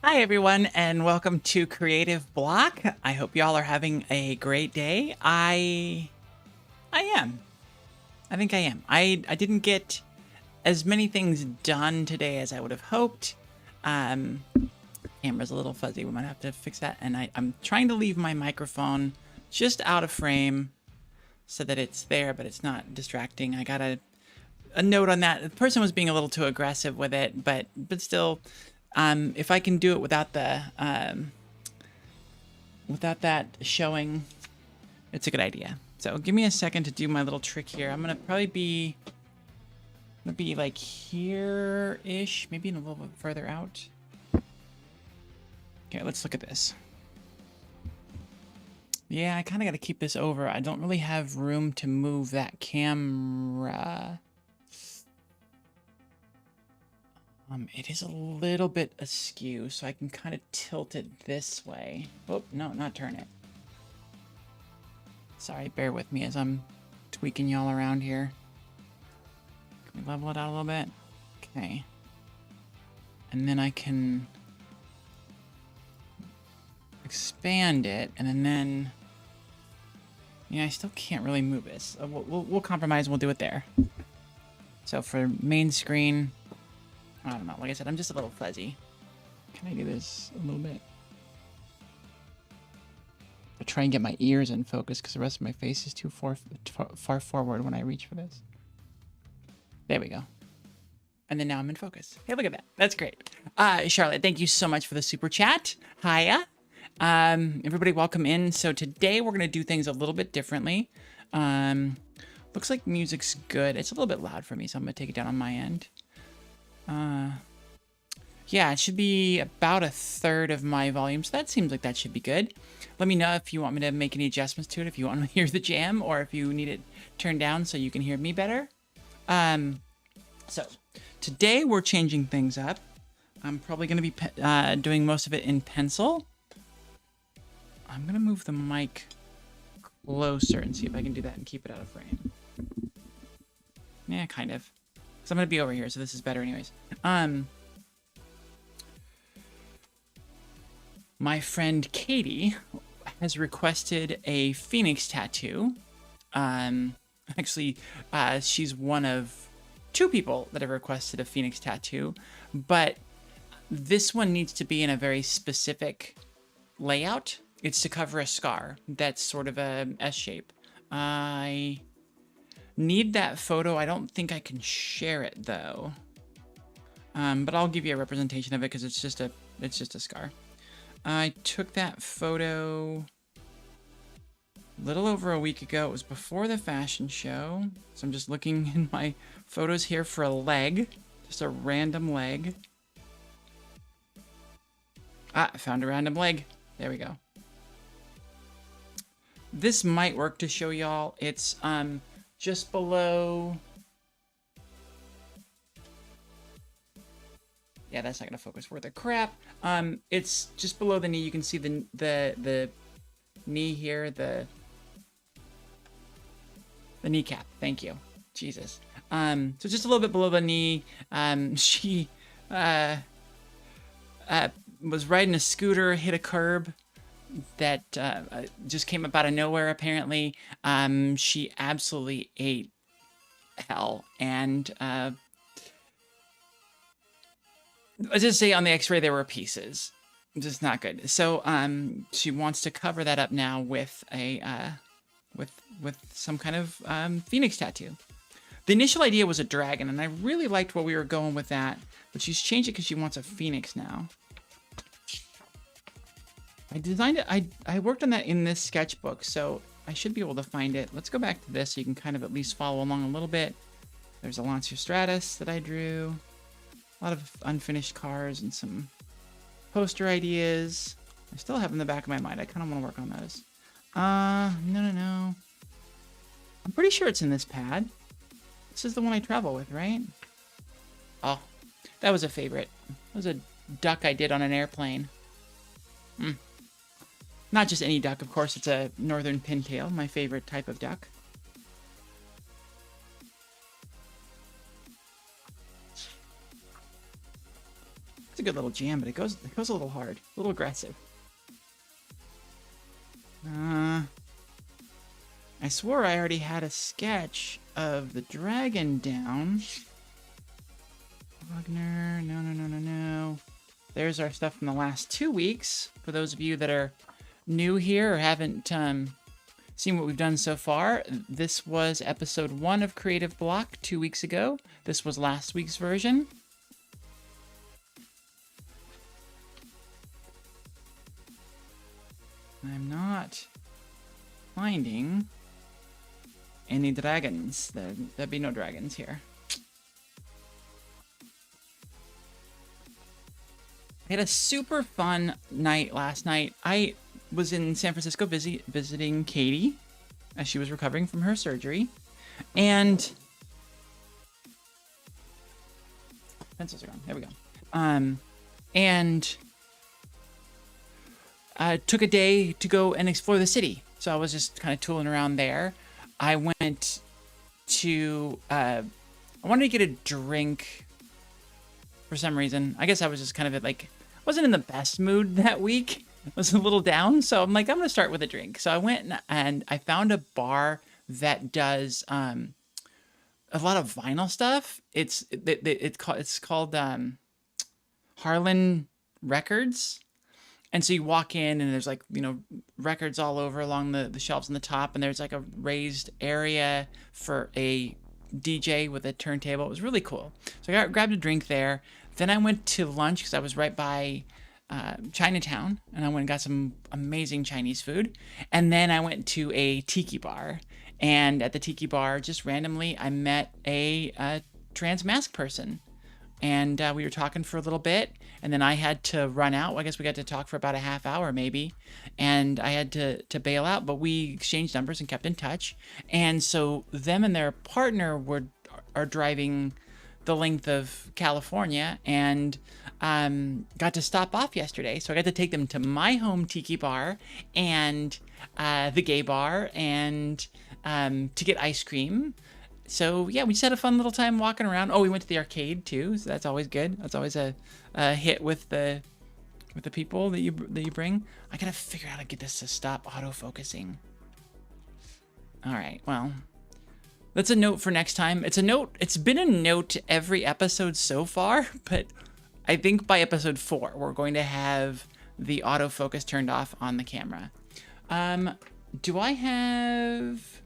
Hi, everyone, and welcome to Creative Block. I hope y'all are having a great day. I am. I think I am. I didn't get as many things done today as I would have hoped. Camera's a little fuzzy. We might have to fix that. And I'm trying to leave my microphone just out of frame so that it's there, but it's not distracting. I got a note on that. The person was being a little too aggressive with it, but still, If I can do it without the without that showing, it's a good idea. So give me a second to do my little trick here. I'm gonna probably be like here-ish, maybe a little bit further out. Okay, let's look at this. Yeah, I kind of got to keep this over. I don't really have room to move that camera. It is a little bit askew, so I can kind of tilt it this way. Oh, no, not turn it. Sorry, bear with me as I'm tweaking y'all around here. Can we level it out a little bit? Okay. And then I can expand it, and then yeah, I still can't really move this. We'll compromise and we'll do it there. So for main screen, I don't know. Like I said, I'm just a little fuzzy. Can I do this a little bit? I try and get my ears in focus because the rest of my face is too far forward when I reach for this. There we go. And then now I'm in focus. Hey, look at that. That's great. Charlotte, thank you so much for the super chat. Hiya. Everybody welcome in. So today we're going to do things a little bit differently. Looks like music's good. It's a little bit loud for me, so I'm going to take it down on my end. Yeah, it should be about 1/3 of my volume, so that seems like that should be good. Let me know if you want me to make any adjustments to it, if you want to hear the jam, or if you need it turned down so you can hear me better. So today we're changing things up. I'm probably going to be doing most of it in pencil. I'm going to move the mic closer and see if I can do that and keep it out of frame. Yeah, kind of. So I'm going to be over here, so this is better anyways. My friend Katie has requested a Phoenix tattoo. Actually, she's one of 2 people that have requested a Phoenix tattoo, but this one needs to be in a very specific layout. It's to cover a scar that's sort of a S shape. I need that photo. I don't think I can share it though. But I'll give you a representation of it because it's just a scar. I took that photo a little over a week ago. It was before the fashion show. So I'm just looking in my photos here for a leg, just a random leg. Ah, I found a random leg. There we go. This might work to show y'all. It's just below. Yeah, that's not gonna focus worth a crap. It's just below the knee. You can see the knee here, the kneecap. Thank you. Jesus. So just a little bit below the knee. She was riding a scooter, hit a curb that just came up out of nowhere, apparently. She absolutely ate hell. And let's just say on the x-ray there were pieces. Just not good. So she wants to cover that up now with a with some kind of phoenix tattoo. The initial idea was a dragon, and I really liked where we were going with that, but she's changed it because she wants a phoenix now. I designed it, I worked on that in this sketchbook, so I should be able to find it. Let's go back to this so you can kind of at least follow along a little bit. There's a Lancia Stratus that I drew. A lot of unfinished cars and some poster ideas. I still have in the back of my mind. I kind of want to work on those. No. I'm pretty sure it's in this pad. This is the one I travel with, right? Oh, that was a favorite. That was a duck I did on an airplane. Not just any duck, of course. It's a northern pintail, my favorite type of duck. It's a good little jam, but it goes a little hard, a little aggressive. I swore I already had a sketch of the dragon down. Wagner, no. There's our stuff from the last 2 weeks. For those of you that are new here or haven't seen what we've done so far, this was episode 1 of Creative Block 2 weeks ago. This was last week's version. I'm not finding any dragons. There'd be no dragons here. I had a super fun night last night. I was in San Francisco visiting Katie as she was recovering from her surgery. And pencils are gone. There we go. And took a day to go and explore the city. So I was just kind of tooling around there. I went to I wanted to get a drink for some reason. I guess I was just kind of wasn't in the best mood that week. I was a little down, so I'm like, I'm gonna start with a drink. So I went and I found a bar that does a lot of vinyl stuff. It's called Harlan Records. And so you walk in and there's records all over along the shelves on the top, and there's like a raised area for a DJ with a turntable. It was really cool. So I grabbed a drink there. Then I went to lunch because I was right by Chinatown, and I went and got some amazing Chinese food. And then I went to a tiki bar. And at the tiki bar, just randomly, I met a trans mask person. And we were talking for a little bit, and then I had to run out. Well, I guess we got to talk for about a half hour maybe, and I had to bail out, but we exchanged numbers and kept in touch. And so them and their partner are driving the length of California, and got to stop off yesterday. So I got to take them to my home tiki bar and the gay bar, and to get ice cream. So yeah, we just had a fun little time walking around. Oh, we went to the arcade too, so that's always good. That's always a hit with the people that you bring. I gotta figure out how to get this to stop autofocusing. All right, well, that's a note for next time. It's a note. It's been a note every episode so far, but I think by episode 4 we're going to have the autofocus turned off on the camera. Do I have?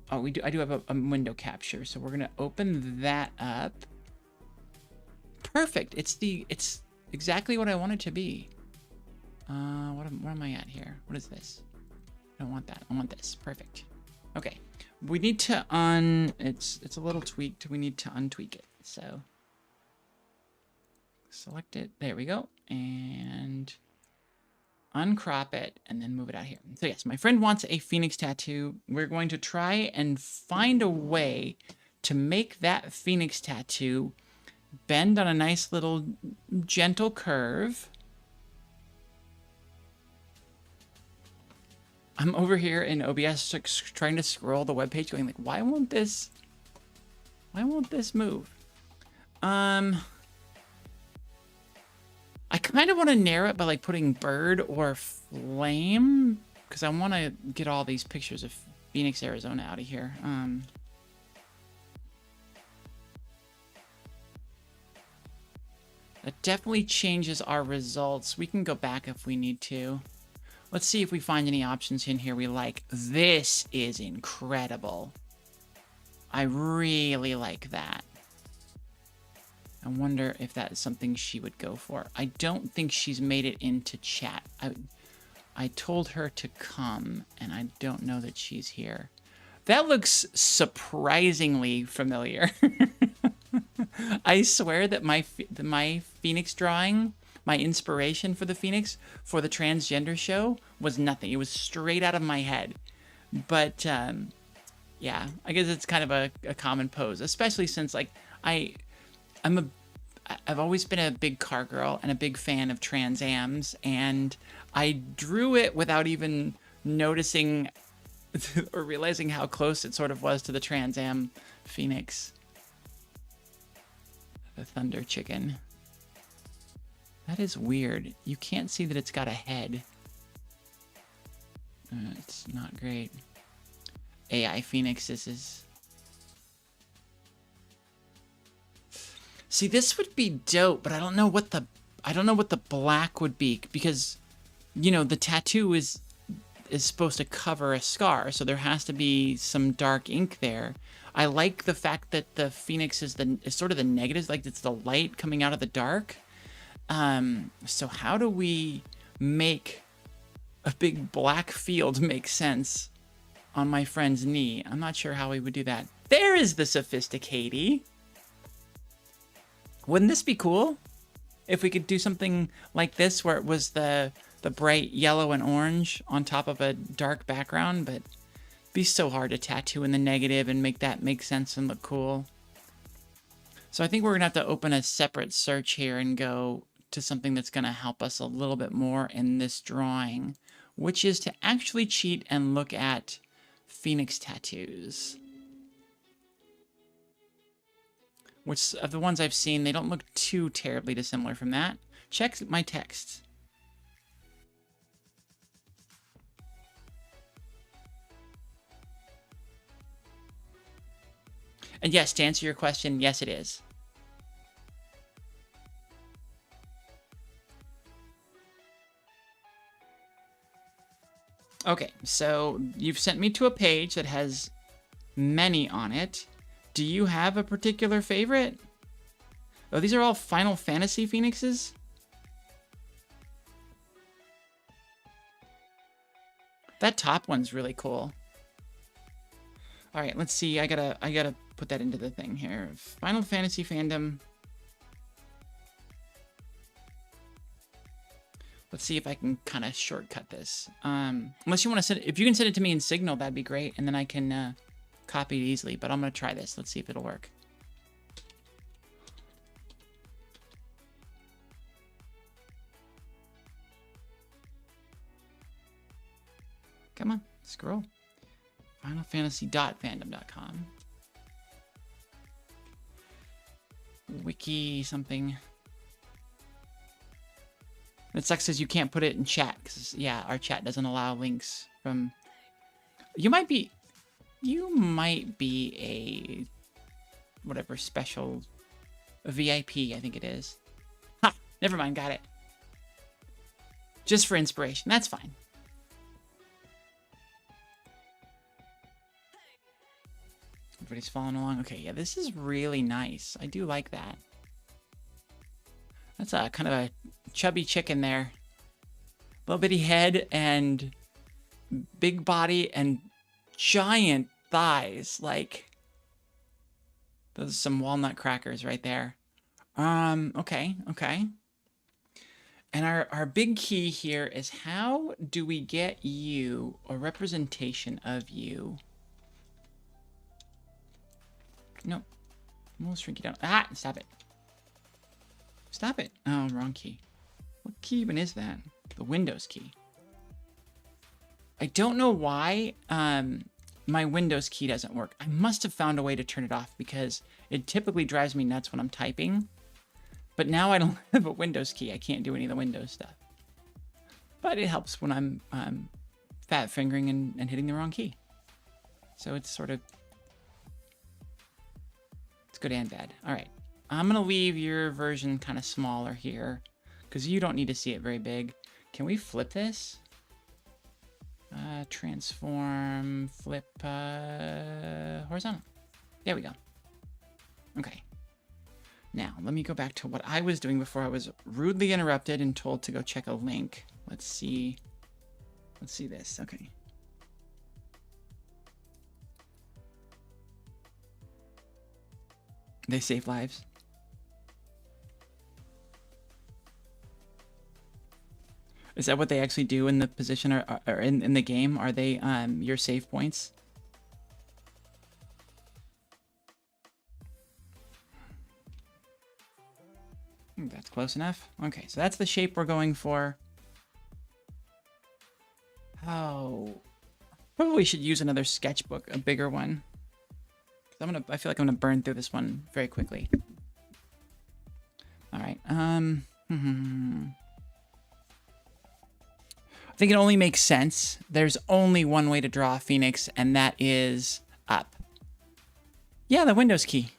Oh, we do. I do have a window capture, so we're gonna open that up. Perfect. It's exactly what I want it to be. What am I at here? What is this? I don't want that. I want this. Perfect. Okay. We need to it's a little tweaked. We need to untweak it. So select it. There we go. And uncrop it and then move it out here. So yes, my friend wants a phoenix tattoo. We're going to try and find a way to make that phoenix tattoo bend on a nice little gentle curve. I'm over here in OBS trying to scroll the webpage going like, why won't this move? I kind of want to narrow it by like putting bird or flame, because I want to get all these pictures of Phoenix, Arizona out of here. That definitely changes our results. We can go back if we need to. Let's see if we find any options in here we like. This is incredible. I really like that. I wonder if that is something she would go for. I don't think she's made it into chat. I told her to come, and I don't know that she's here. That looks surprisingly familiar. I swear that my Phoenix drawing, my inspiration for the Phoenix for the transgender show was nothing. It was straight out of my head. But yeah, I guess it's kind of a common pose, especially since like I've always been a big car girl and a big fan of Trans Ams, and I drew it without even noticing or realizing how close it sort of was to the Trans Am Phoenix. The Thunder Chicken. That is weird. You can't see that it's got a head. It's not great. AI Phoenix, this is... See, this would be dope, but I don't know what the black would be, because, you know, the tattoo is supposed to cover a scar, so there has to be some dark ink there. I like the fact that the Phoenix is sort of the negative, like it's the light coming out of the dark. So how do we make a big black field make sense on my friend's knee. I'm not sure how we would do that. There is the Sophisticatey. Wouldn't this be cool if we could do something like this where it was the bright yellow and orange on top of a dark background, but it'd be so hard to tattoo in the negative and make that make sense and look cool. So I think we're gonna have to open a separate search here and go to something that's gonna help us a little bit more in this drawing, which is to actually cheat and look at Phoenix tattoos. Which of the ones I've seen, they don't look too terribly dissimilar from that. Check my text. And yes, to answer your question, yes, it is. Okay, so you've sent me to a page that has many on it. Do you have a particular favorite? Oh, these are all Final Fantasy Phoenixes? That top one's really cool. All right, let's see. I gotta put that into the thing here. Final Fantasy fandom. Let's see if I can kind of shortcut this. Unless you want to send it, if you can send it to me in Signal, that'd be great, and then I can copy it easily. But I'm gonna try this. Let's see if it'll work. Come on, scroll. FinalFantasy.fandom.com. Wiki something. It sucks because you can't put it in chat because, yeah, our chat doesn't allow links from... You might be a whatever special VIP, I think it is. Ha! Never mind, got it. Just for inspiration, that's fine. Everybody's following along. Okay, yeah, this is really nice. I do like that. That's a kind of a chubby chicken there. Little bitty head and big body and giant thighs. Like, those are some walnut crackers right there. Okay. And our big key here is how do we get you, a representation of you? Nope. We'll shrink you down. Ah, stop it. Stop it. Oh, wrong key. What key even is that? The Windows key. I don't know why my Windows key doesn't work. I must have found a way to turn it off because it typically drives me nuts when I'm typing. But now I don't have a Windows key. I can't do any of the Windows stuff. But it helps when I'm fat fingering and hitting the wrong key. So it's sort of... It's good and bad. All right. I'm going to leave your version kind of smaller here because you don't need to see it very big. Can we flip this? Transform, flip, horizontal. There we go. Okay. Now, let me go back to what I was doing before I was rudely interrupted and told to go check a link. Let's see. Let's see this. Okay. They save lives. Is that what they actually do in the position or in the game? Are they your save points? That's close enough. Okay, so that's the shape we're going for. Oh, probably should use another sketchbook, a bigger one. I feel like I'm gonna burn through this one very quickly. All right. I think it only makes sense. There's only one way to draw a phoenix, and that is up. Yeah, the Windows key.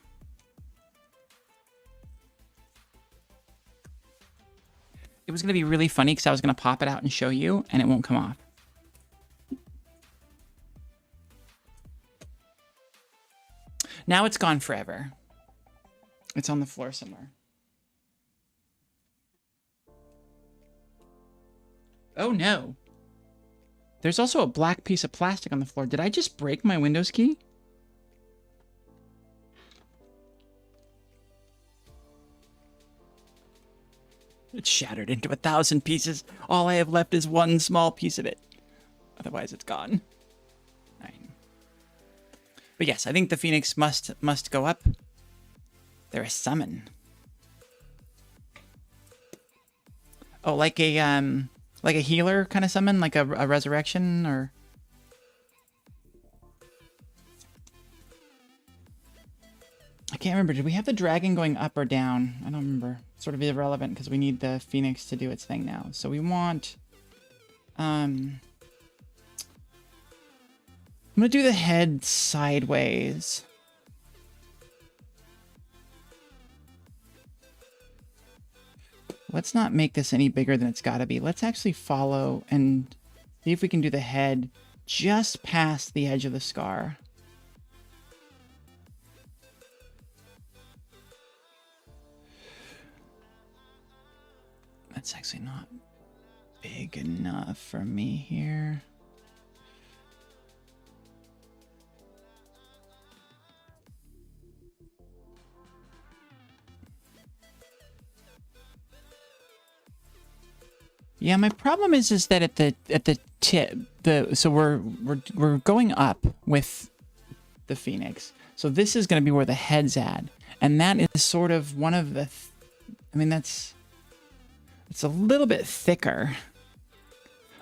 It was gonna be really funny because I was gonna pop it out and show you, and it won't come off. Now it's gone forever. It's on the floor somewhere. Oh no. There's also a black piece of plastic on the floor. Did I just break my Windows key? It's shattered into 1,000 pieces. All I have left is one small piece of it. Otherwise, it's gone. Fine. But yes, I think the Phoenix must go up. They're a summon. Oh, like a healer kind of summon, like a resurrection, or I can't remember. Did we have the dragon going up or down? I don't remember. Sort of irrelevant because we need the Phoenix to do its thing now. So we want I'm gonna do the head sideways. Let's not make this any bigger than it's got to be. Let's actually follow and see if we can do the head just past the edge of the scar. That's actually not big enough for me here. Yeah, my problem is that at the tip, so we're going up with the Phoenix. So this is going to be where the head's at, and that is sort of one of the. I mean, it's a little bit thicker.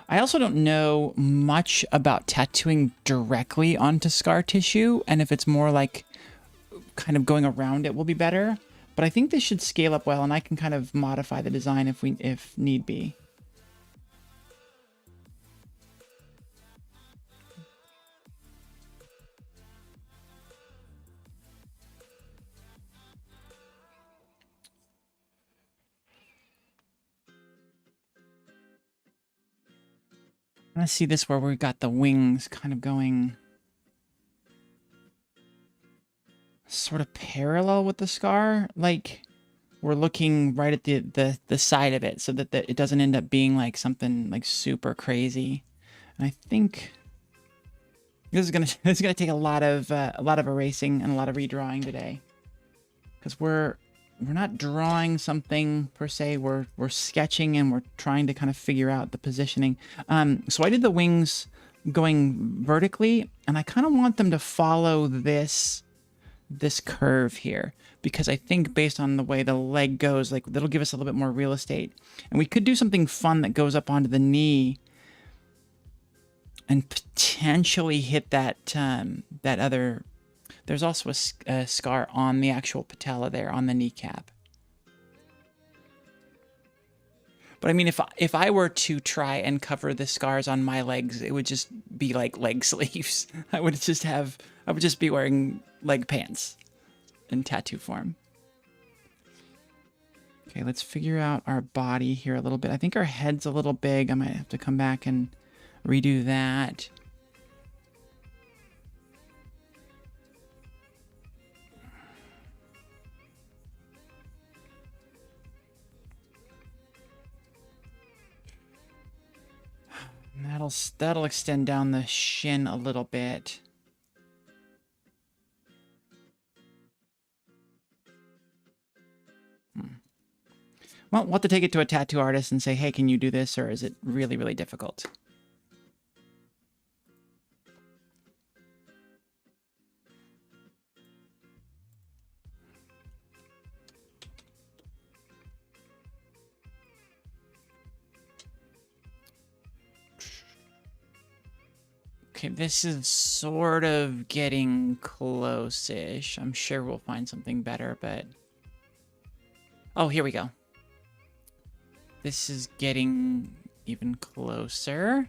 I also don't know much about tattooing directly onto scar tissue, and if it's more like kind of going around it will be better. But I think this should scale up well, and I can kind of modify the design if need be. I see this where we've got the wings kind of going sort of parallel with the scar. Like we're looking right at the side of it so that it doesn't end up being like something like super crazy. And I think this is gonna take a lot of erasing and a lot of redrawing today, because we're not drawing something per se. We're sketching and we're trying to kind of figure out the positioning. So I did the wings going vertically, and I kind of want them to follow this curve here, because I think based on the way the leg goes, like that'll give us a little bit more real estate. And we could do something fun that goes up onto the knee and potentially hit that that other. There's also a scar on the actual patella there, on the kneecap. But I mean, if I were to try and cover the scars on my legs, it would just be like leg sleeves. I would just be wearing leg pants in tattoo form. Okay, let's figure out our body here a little bit. I think our head's a little big. I might have to come back and redo that. That'll extend down the shin a little bit. Well, we'll have to take it to a tattoo artist and say, hey, can you do this? Or is it really, really difficult? Okay, this is sort of getting close-ish. I'm sure we'll find something better, but... Oh, here we go. This is getting even closer.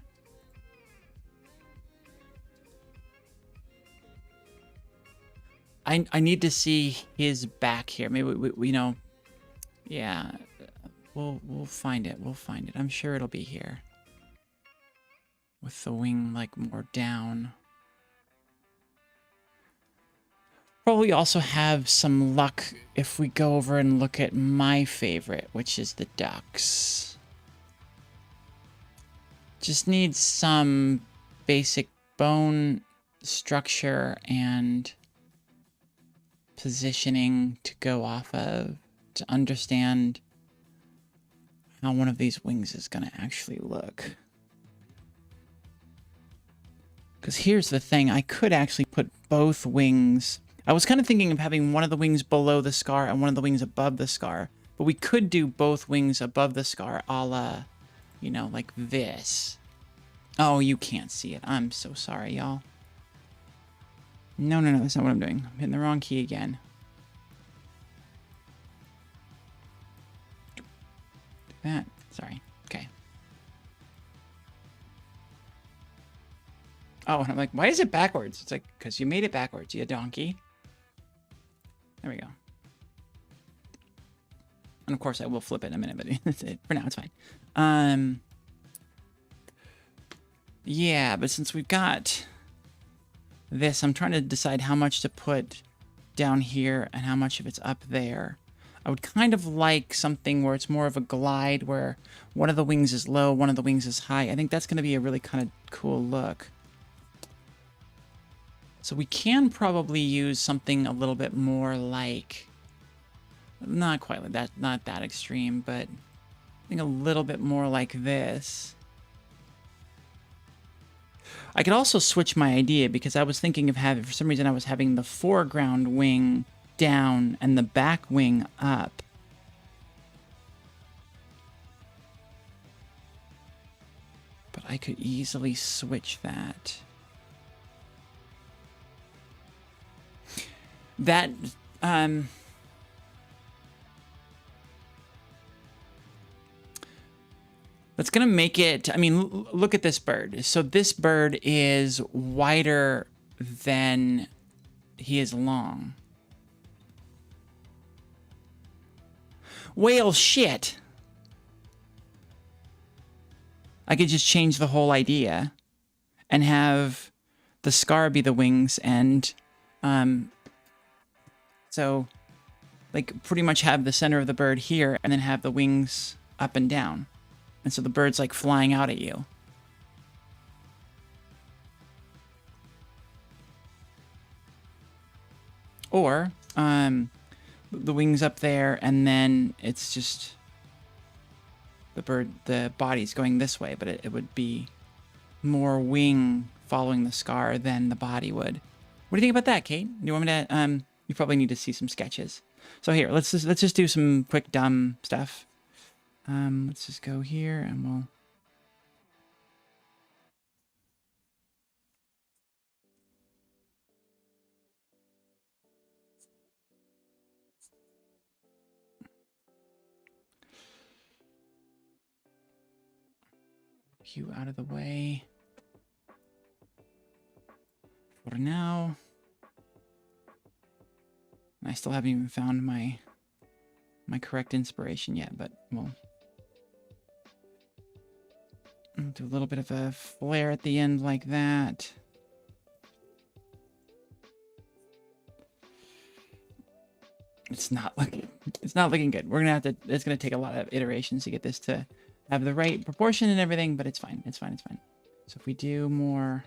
I need to see his back here. Maybe we know. Yeah, we'll find it. We'll find it. I'm sure it'll be here. With the wing like more down. Probably also have some luck if we go over and look at my favorite, which is the ducks. Just needs some basic bone structure and positioning to go off of to understand how one of these wings is going to actually look. Because here's the thing, I could actually put both wings. I was kind of thinking of having one of the wings below the scar and one of the wings above the scar. But we could do both wings above the scar, a la, you know, like this. Oh, you can't see it. I'm so sorry, y'all. No, that's not what I'm doing. I'm hitting the wrong key again. That, sorry. Okay. Oh, and I'm like, why is it backwards? It's like, because you made it backwards, you donkey. There we go. And of course, I will flip it in a minute, but for now, it's fine. Yeah, but since we've got this, I'm trying to decide how much to put down here and how much of it's up there. I would kind of like something where it's more of a glide, where one of the wings is low, one of the wings is high. I think that's going to be a really kind of cool look. So we can probably use something a little bit more like, not quite like that, not that extreme, but I think a little bit more like this. I could also switch my idea, because I was thinking of having, for some reason I was having the foreground wing down and the back wing up. But I could easily switch that. That, that's gonna make it, I mean, look at this bird. So this bird is wider than he is long. Whale shit. I could just change the whole idea and have the scar be the wings, and so like pretty much have the center of the bird here and then have the wings up and down. And so the bird's like flying out at you. Or the wings up there, and then it's just the bird, the body's going this way, but it would be more wing following the scar than the body would. What do you think about that, Kate? Do you want me to, you probably need to see some sketches. So here, let's just do some quick dumb stuff. Let's just go here and we'll... you out of the way for now. I still haven't even found my correct inspiration yet, but we'll do a little bit of a flare at the end like that. It's not looking good. We're gonna have to, it's gonna take a lot of iterations to get this to have the right proportion and everything, but it's fine. It's fine. It's fine. So if we do more,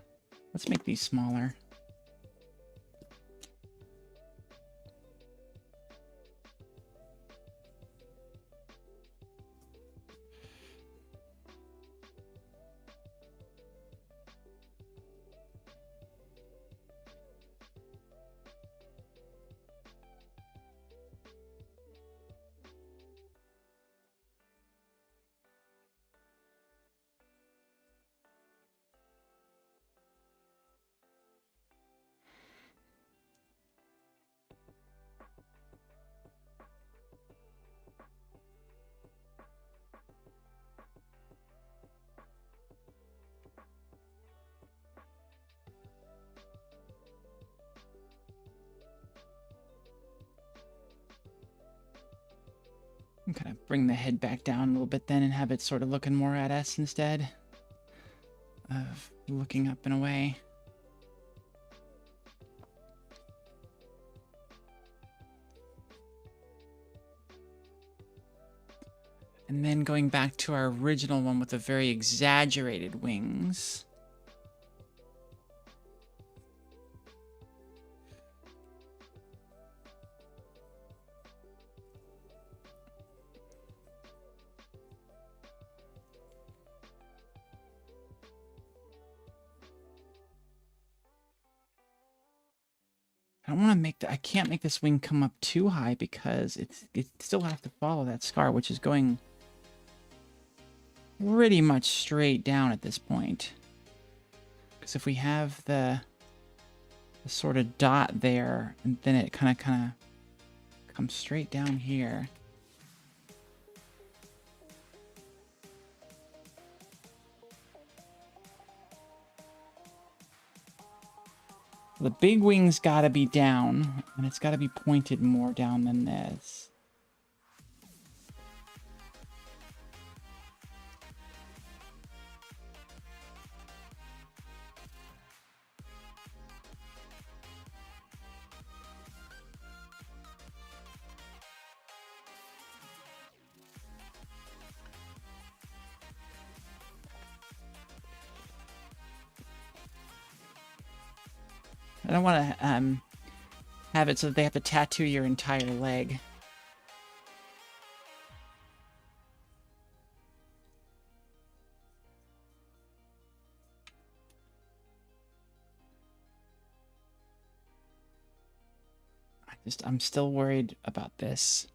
let's make these smaller. I'm kind of bring the head back down a little bit then and have it sort of looking more at us instead of looking up and away. And then going back to our original one with the very exaggerated wings. I don't want to make I can't make this wing come up too high because it still has to follow that scar, which is going pretty much straight down at this point. Because if we have the sort of dot there, and then it kind of comes straight down here. The big wing's got to be down, and it's got to be pointed more down than this. I don't want to have it so that they have to tattoo your entire leg. I'm still worried about this.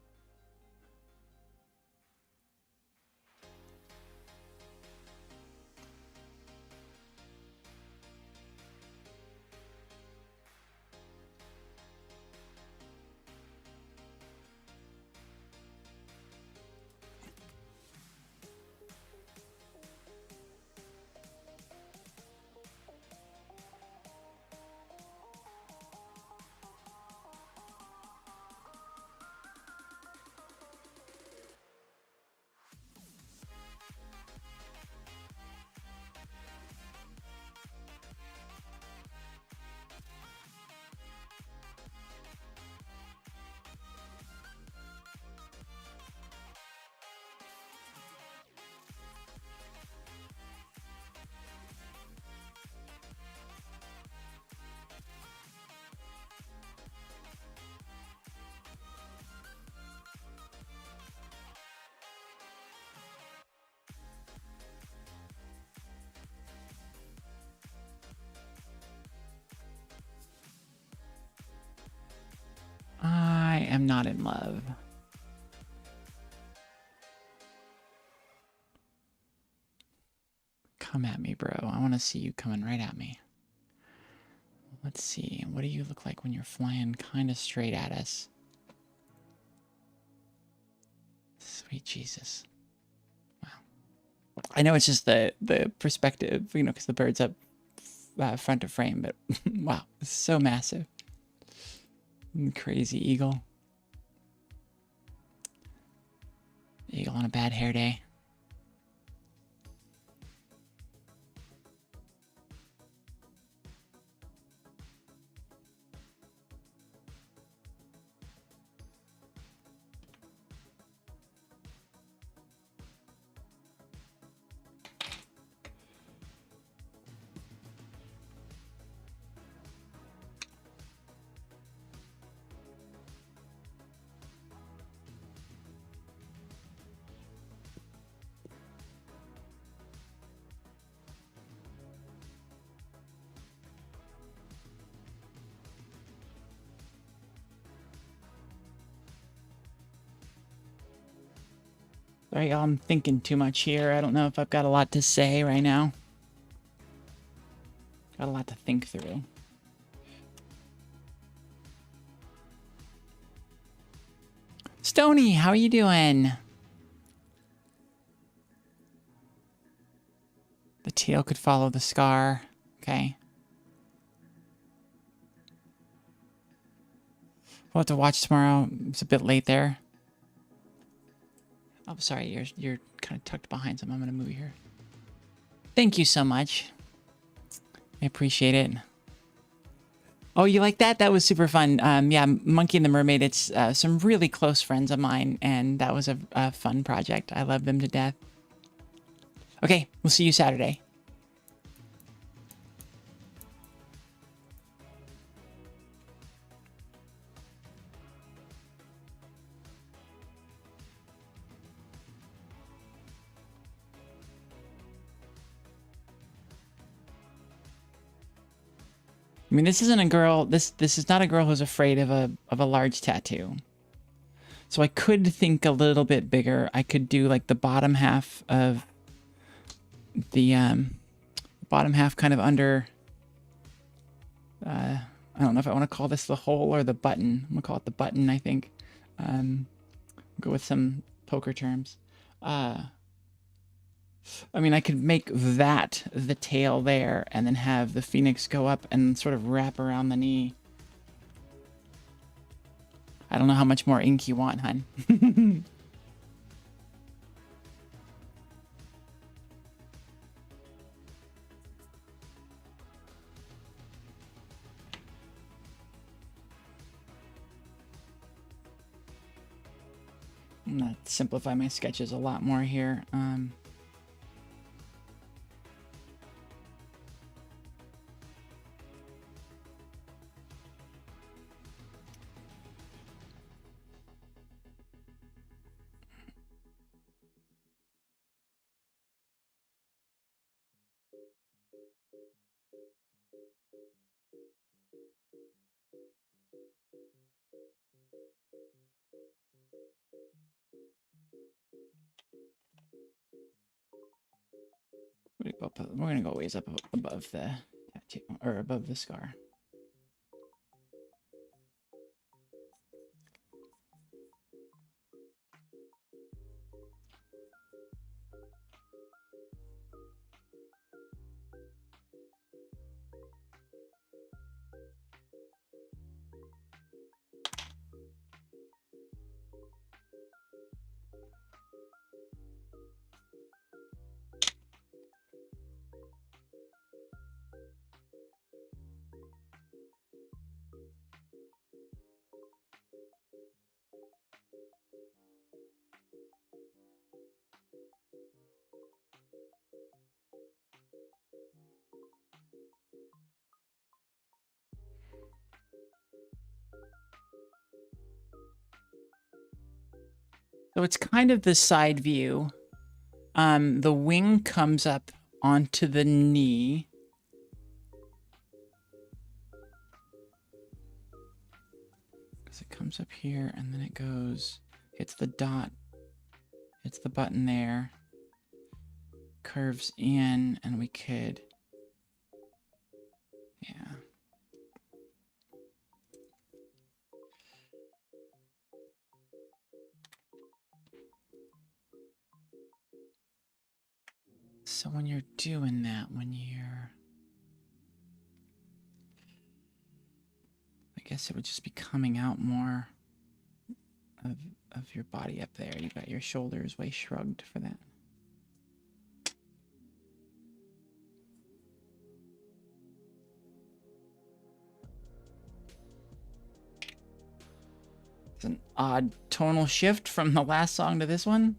I am not in love. Come at me, bro. I want to see you coming right at me. Let's see. What do you look like when you're flying kind of straight at us? Sweet Jesus. Wow. I know it's just the perspective, you know, because the bird's up front of frame, but wow, it's so massive. Crazy eagle. Eagle on a bad hair day. Sorry, y'all, I'm thinking too much here. I don't know if I've got a lot to say right now. Got a lot to think through. Stony, how are you doing? The tail could follow the scar. Okay. We'll have to watch tomorrow. It's a bit late there. Oh, sorry, you're kind of tucked behind something. I'm gonna move you here. Thank you so much. I appreciate it. Oh, you like that? That was super fun. Yeah, Monkey and the Mermaid. It's some really close friends of mine, and that was a fun project. I love them to death. Okay, we'll see you Saturday. I mean, this isn't a girl. This is not a girl who's afraid of a large tattoo. So I could think a little bit bigger. I could do like the bottom half of the bottom half kind of under. I don't know if I want to call this the hole or the button. I'm gonna call it the button. I think. Go with some poker terms. I mean, I could make that the tail there, and then have the phoenix go up and sort of wrap around the knee. I don't know how much more ink you want, hun. I'm gonna simplify my sketches a lot more here. We're gonna go ways up above the tattoo, or above the scar. So it's kind of the side view. The wing comes up onto the knee. Because it comes up here and then it goes, hits the dot, hits the button there, curves in, and we could, yeah. So when you're doing that, I guess it would just be coming out more of your body up there. You got your shoulders way shrugged for that. It's an odd tonal shift from the last song to this one.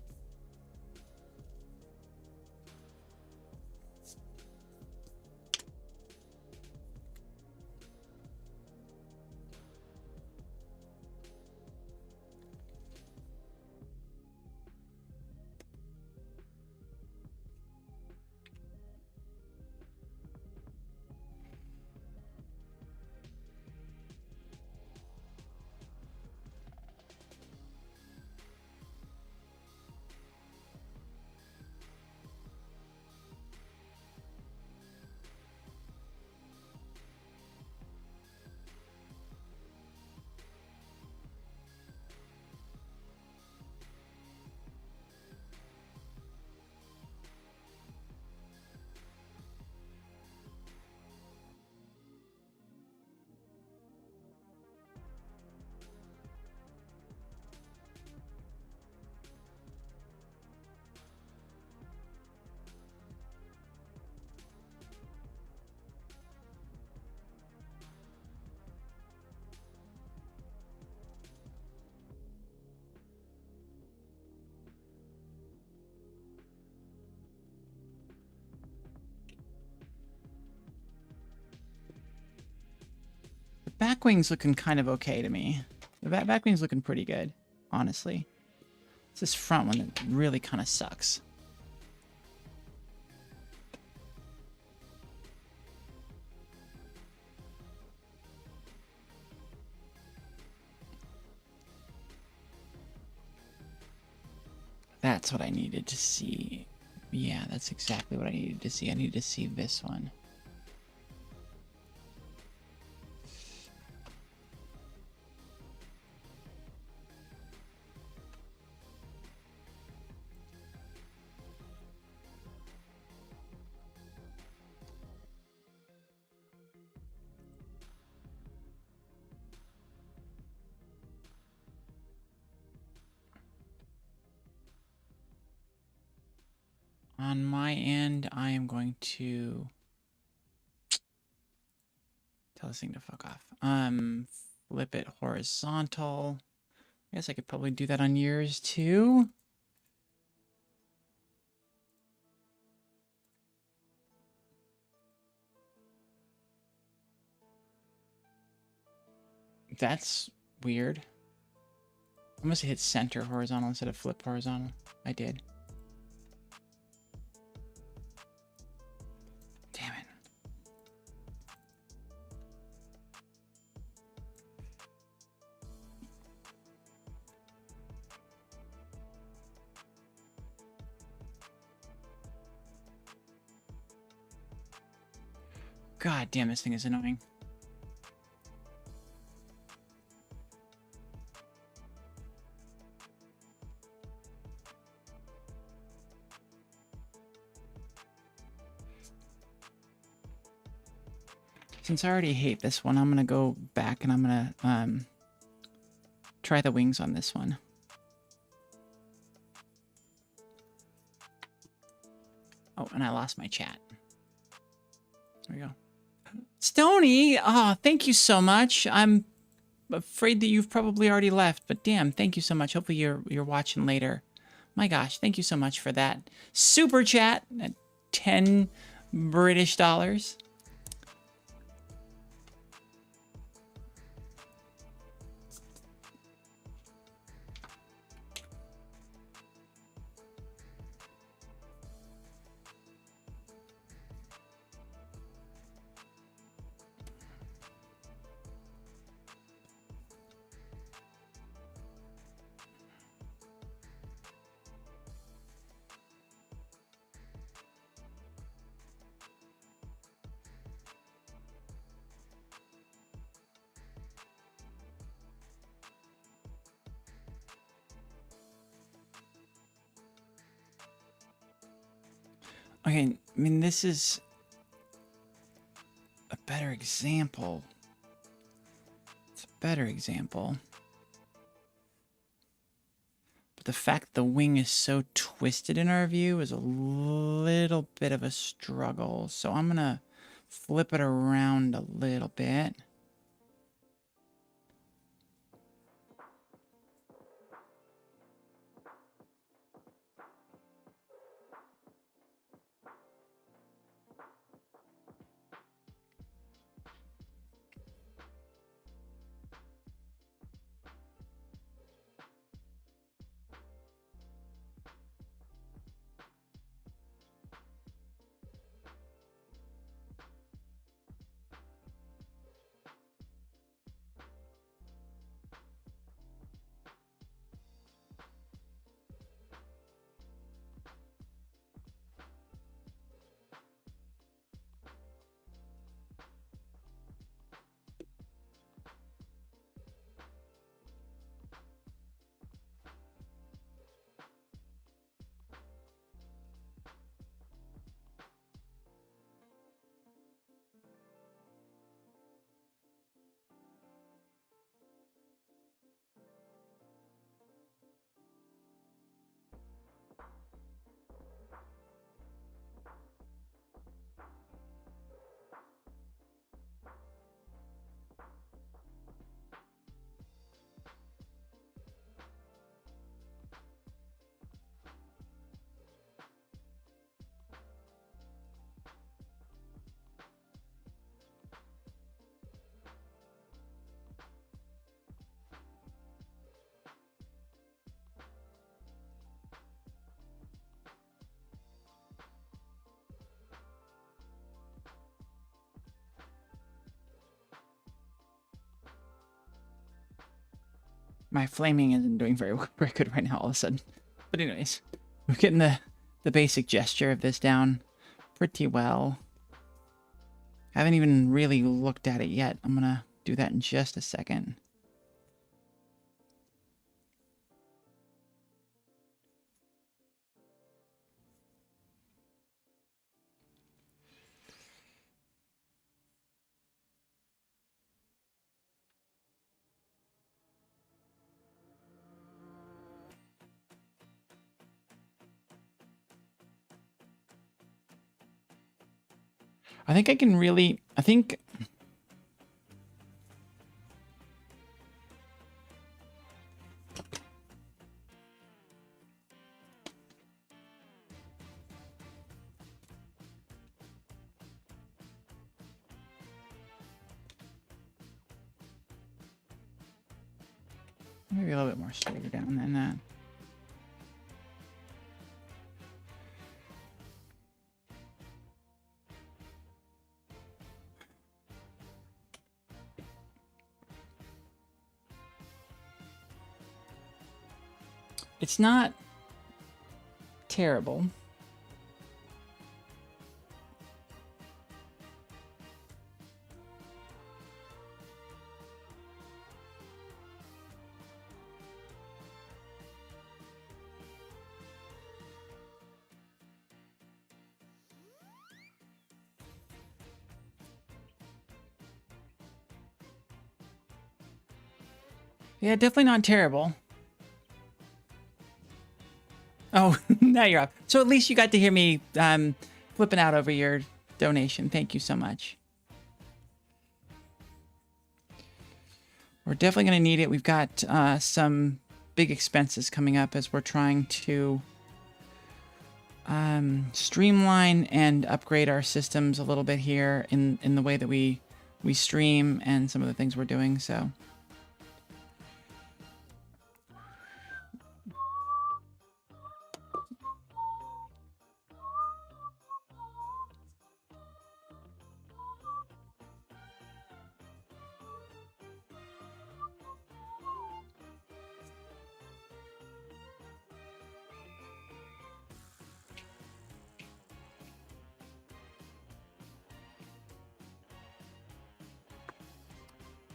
back wing's looking kind of okay to me. The back wing's looking pretty good, honestly. It's this front one that really kind of sucks. That's what I needed to see. Yeah, that's exactly what I needed to see. I needed to see this one. On my end, I am going to tell this thing to fuck off. Flip it horizontal. I guess I could probably do that on yours too. That's weird. I must have hit center horizontal instead of flip horizontal. I did. Damn it. God damn, this thing is annoying. Since I already hate this one, I'm gonna go back and I'm gonna try the wings on this one. Oh, and I lost my chat. There we go. Stony, oh, thank you so much. I'm afraid that you've probably already left, but damn, thank you so much. Hopefully you're watching later. My gosh, thank you so much for that super chat at 10 British dollars. Okay, I mean, this is a better example. It's a better example. But the fact the wing is so twisted in our view is a little bit of a struggle. So I'm gonna flip it around a little bit. My flaming isn't doing very good right now all of a sudden. But anyways, we're getting the basic gesture of this down pretty well. I haven't even really looked at it yet. I'm gonna do that in just a second. I think I can really, I think... Maybe a little bit more straighter down than that. It's not terrible. Yeah, definitely not terrible. Oh, now you're up. So at least you got to hear me flipping out over your donation. Thank you so much. We're definitely going to need it. We've got some big expenses coming up as we're trying to streamline and upgrade our systems a little bit here in the way that we stream and some of the things we're doing. So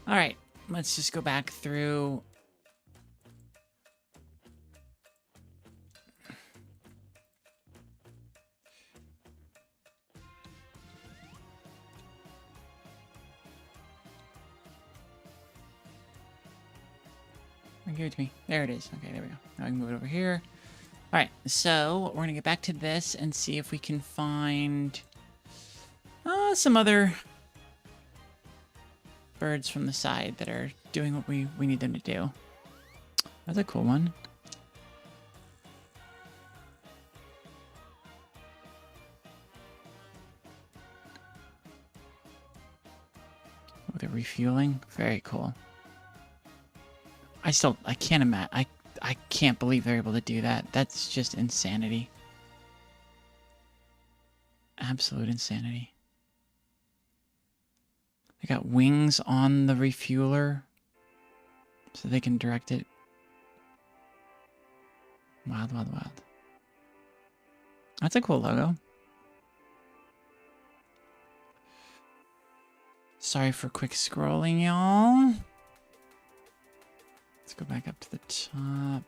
all right, let's just go back through. Give it to me. There it is. Okay, there we go. Now I can move it over here. All right, so we're gonna get back to this and see if we can find some other birds from the side that are doing what we need them to do. That's a cool one. Oh, they're refueling. Very cool. I can't imagine. I can't believe they're able to do that. That's just insanity. Absolute insanity. They got wings on the refueler so they can direct it. Wild, wild, wild. That's a cool logo. Sorry for quick scrolling, y'all. Let's go back up to the top.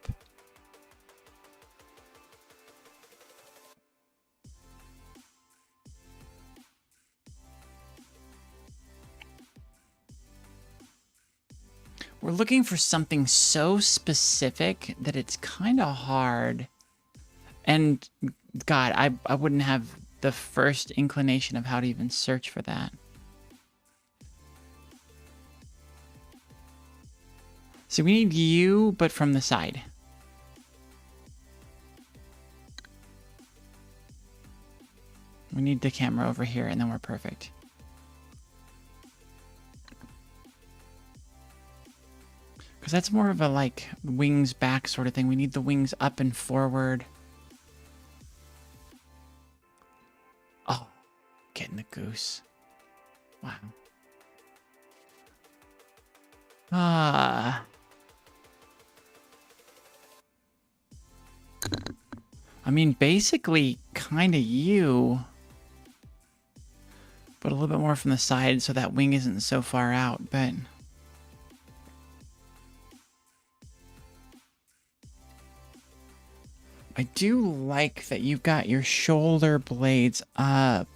We're looking for something so specific that it's kind of hard. And God, I wouldn't have the first inclination of how to even search for that. So we need you, but from the side. We need the camera over here, and then we're perfect. Because that's more of a, like, wings back sort of thing. We need the wings up and forward. Oh, getting the goose. Wow. I mean, basically kind of you, but a little bit more from the side so that wing isn't so far out, but... I do like that you've got your shoulder blades up.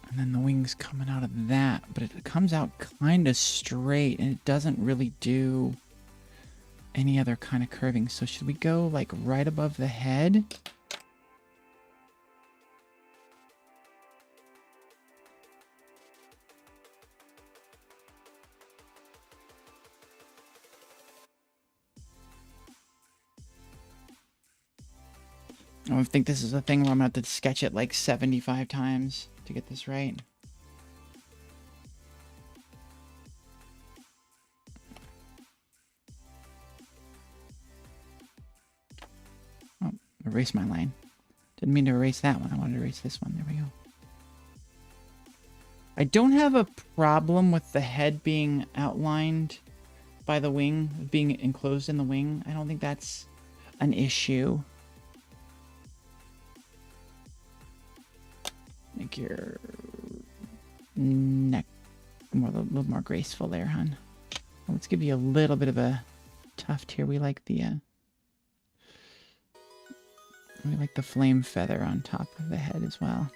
And then the wing's coming out of that, but it comes out kind of straight and it doesn't really do any other kind of curving. So should we go like right above the head? I think this is a thing where I'm going to have to sketch it like 75 times to get this right. Oh, erase my line. Didn't mean to erase that one. I wanted to erase this one. There we go. I don't have a problem with the head being outlined by the wing, being enclosed in the wing. I don't think that's an issue. Make your neck a little more graceful there, hon. Let's give you a little bit of a tuft here. We like the flame feather on top of the head as well.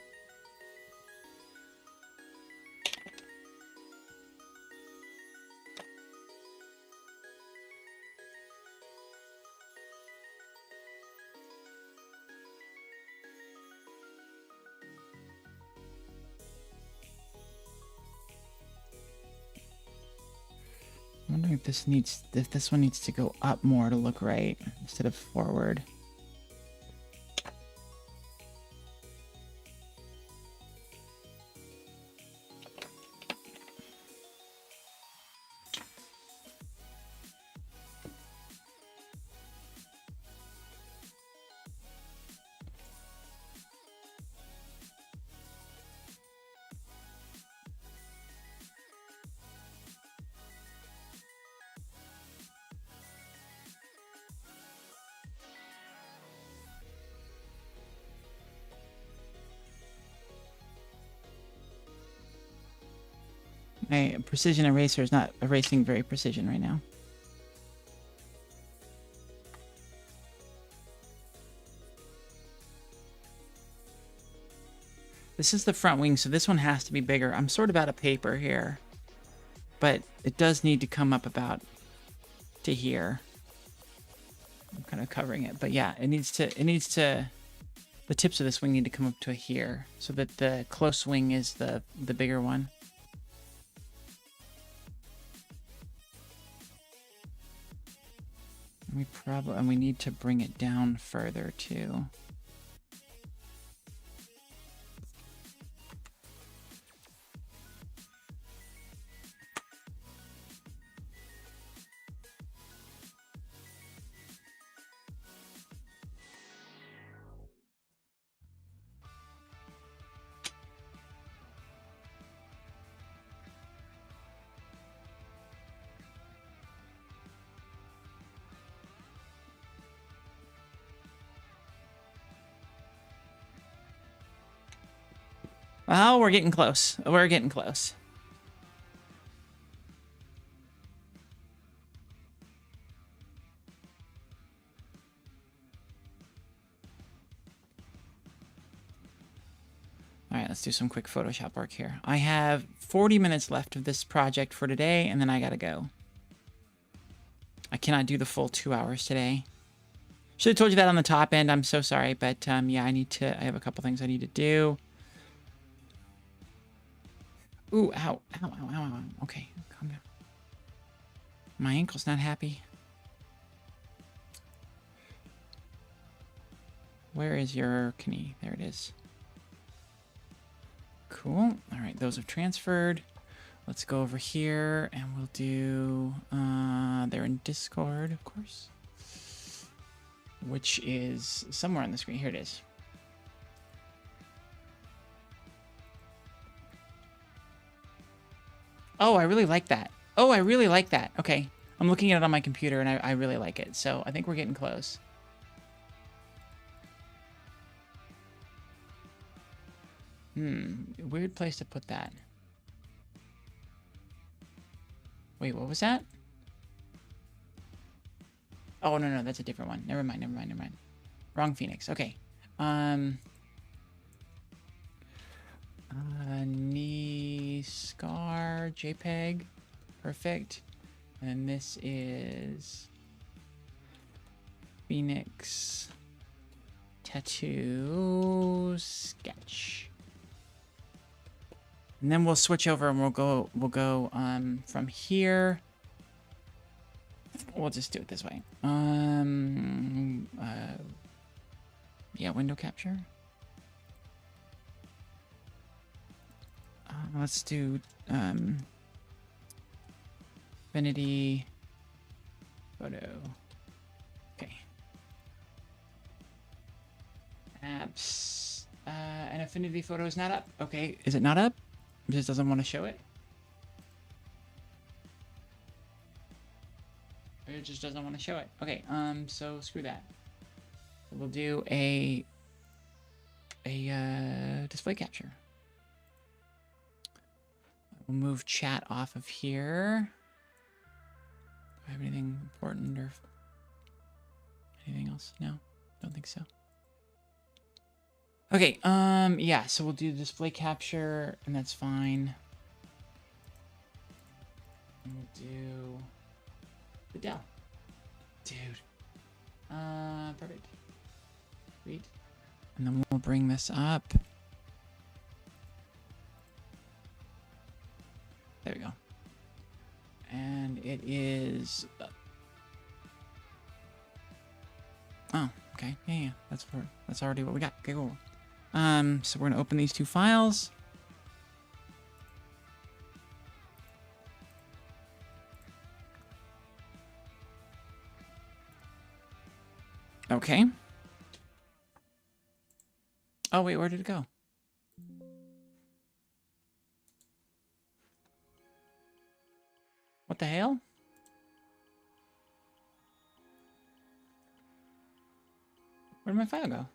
I'm wondering if this one needs to go up more to look right instead of forward. My precision eraser is not erasing very precision right now. This is the front wing, so this one has to be bigger. I'm sort of out of paper here, but it does need to come up about to here. I'm kind of covering it, but yeah, it needs to, the tips of this wing need to come up to here so that the close wing is the bigger one. And we need to bring it down further too. Well, we're getting close. We're getting close. All right, let's do some quick Photoshop work here. I have 40 minutes left of this project for today, and then I gotta go. I cannot do the full 2 hours today. Should have told you that on the top end. I'm so sorry, but yeah, I have a couple things I need to do. Ooh, ow, ow, ow, ow, ow. Okay, calm down. My ankle's not happy. Where is your knee? There it is. Cool. All right, those have transferred. Let's go over here and we'll do, they're in Discord, of course, which is somewhere on the screen. Here it is. Oh, I really like that. Oh, I really like that. Okay. I'm looking at it on my computer and I really like it. So I think we're getting close. Weird place to put that. Wait, what was that? Oh, no, that's a different one. Never mind. Wrong Phoenix. Okay. Knee scar JPEG. Perfect. And this is Phoenix tattoo sketch. And then we'll switch over and we'll go from here. We'll just do it this way. Yeah, window capture. Let's do Affinity photo. Okay. Apps. And Affinity photo is not up. Okay, is it not up? It just doesn't want to show it. It just doesn't want to show it. Okay, so screw that. We'll do a display capture. We'll move chat off of here. Do I have anything important or anything else? No, don't think so. Okay, yeah, so we'll do display capture, and that's fine. And we'll do the Dell. Dude. Perfect. Sweet. And then we'll bring this up. There we go. And it is... Oh, okay. Yeah. That's already what we got. Okay, cool. So we're gonna open these two files. Okay. Oh, wait, where did it go? What the hell? Where did my file go?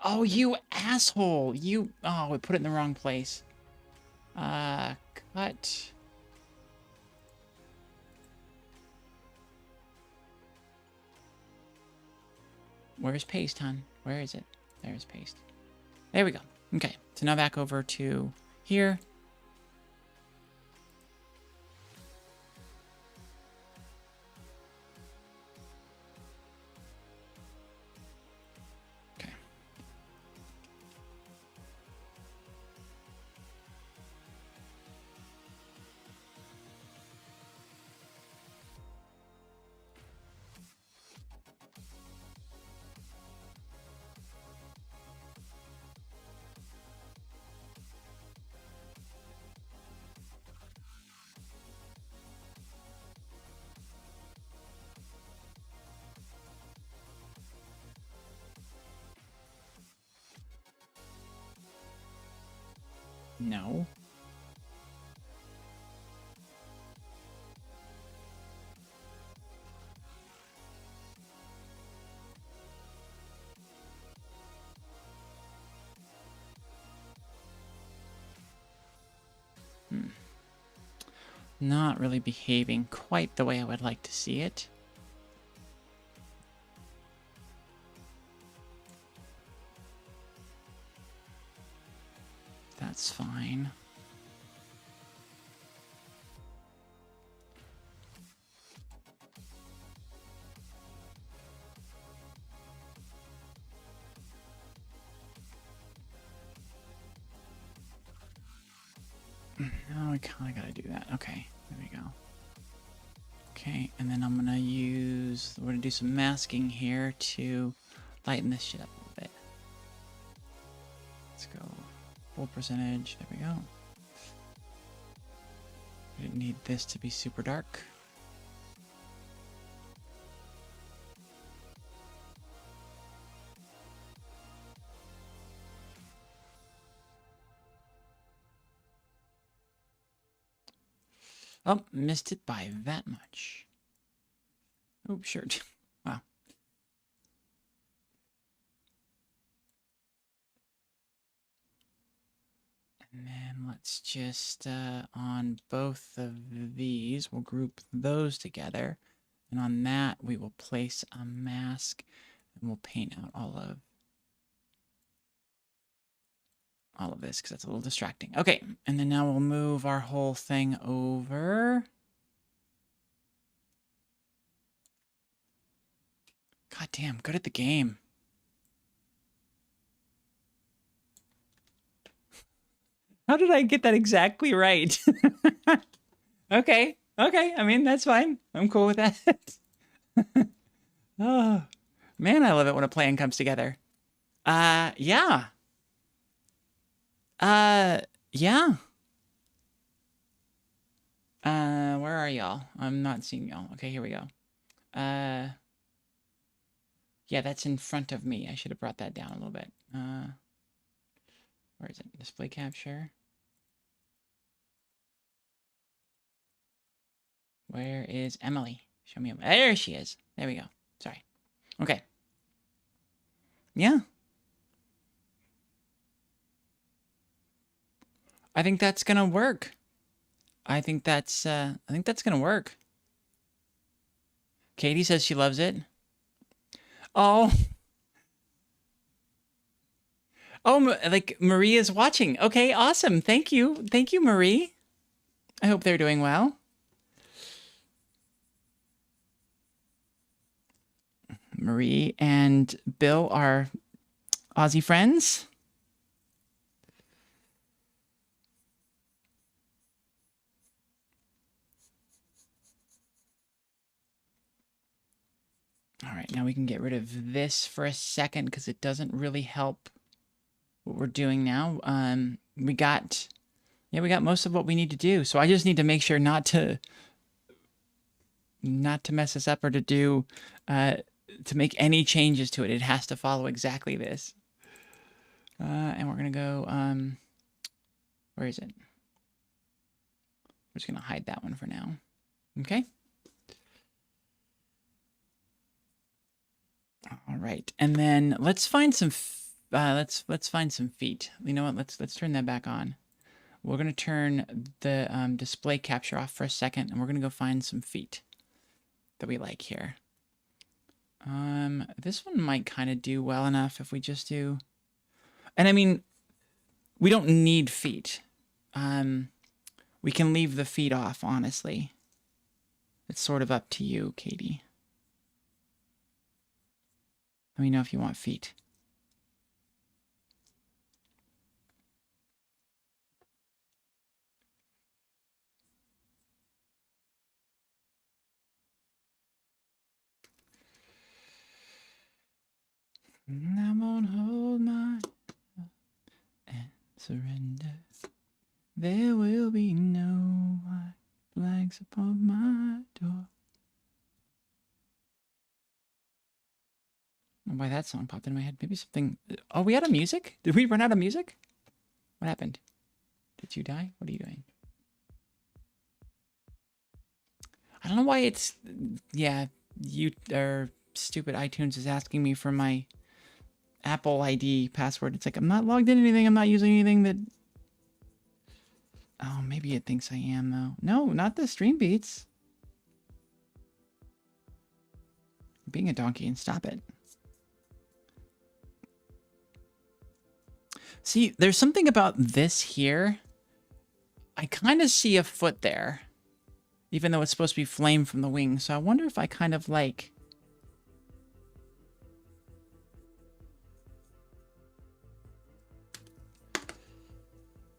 Oh, you asshole! Oh, we put it in the wrong place. Cut. Where's paste, hon? Where is it? There's paste. There we go. Okay, so now back over to here. Okay. No. Not really behaving quite the way I would like to see it. That's fine. Now I kind of got to do that. Okay, there we go. Okay, and then I'm gonna we're gonna do some masking here to lighten this shit up a little bit. Let's go full percentage. There we go. We didn't need this to be super dark. Oh, missed it by that much. Oh, sure. Wow. And then let's just, on both of these, we'll group those together. And on that, we will place a mask and we'll paint out all of this because that's a little distracting. Okay, and then now we'll move our whole thing over. God damn, good at the game. How did I get that exactly right? Okay, okay. I mean, that's fine. I'm cool with that. Oh, man, I love it when a plan comes together. Yeah. Uh, yeah. Where are y'all? I'm not seeing y'all. Okay, here we go. Yeah, that's in front of me. I should have brought that down a little bit. Where is it? Display capture. Where is Emily? Show me. There she is. There we go. Sorry. Okay. Yeah. I think that's gonna work. I think that's gonna work. Katie says she loves it. Oh. Oh, like Marie is watching. Okay, awesome. Thank you. Thank you, Marie. I hope they're doing well. Marie and Bill are Aussie friends. All right, now we can get rid of this for a second because it doesn't really help what we're doing now. We got most of what we need to do. So I just need to make sure not to mess this up or to do to make any changes to it. It has to follow exactly this. And we're gonna go. Where is it? We're just gonna hide that one for now. Okay. All right, and then let's find some. Let's find some feet. You know what? Let's turn that back on. We're gonna turn the display capture off for a second, and we're gonna go find some feet that we like here. This one might kind of do well enough if we just do. And I mean, we don't need feet. We can leave the feet off, honestly. It's sort of up to you, Katie. Let me know if you want feet. I won't hold my and surrender. There will be no white flags above my door. I don't know why that song popped in my head. Maybe something. Oh, we had a music? Did we run out of music? What happened? Did you die? What are you doing? I don't know why it's. Yeah, you or stupid iTunes is asking me for my Apple ID password. It's like I'm not logged in anything. I'm not using anything that. Oh, maybe it thinks I am though. No, not the stream beats. Being a donkey and stop it. See, there's something about this here. I kind of see a foot there, even though it's supposed to be flame from the wing. So I wonder if I kind of like.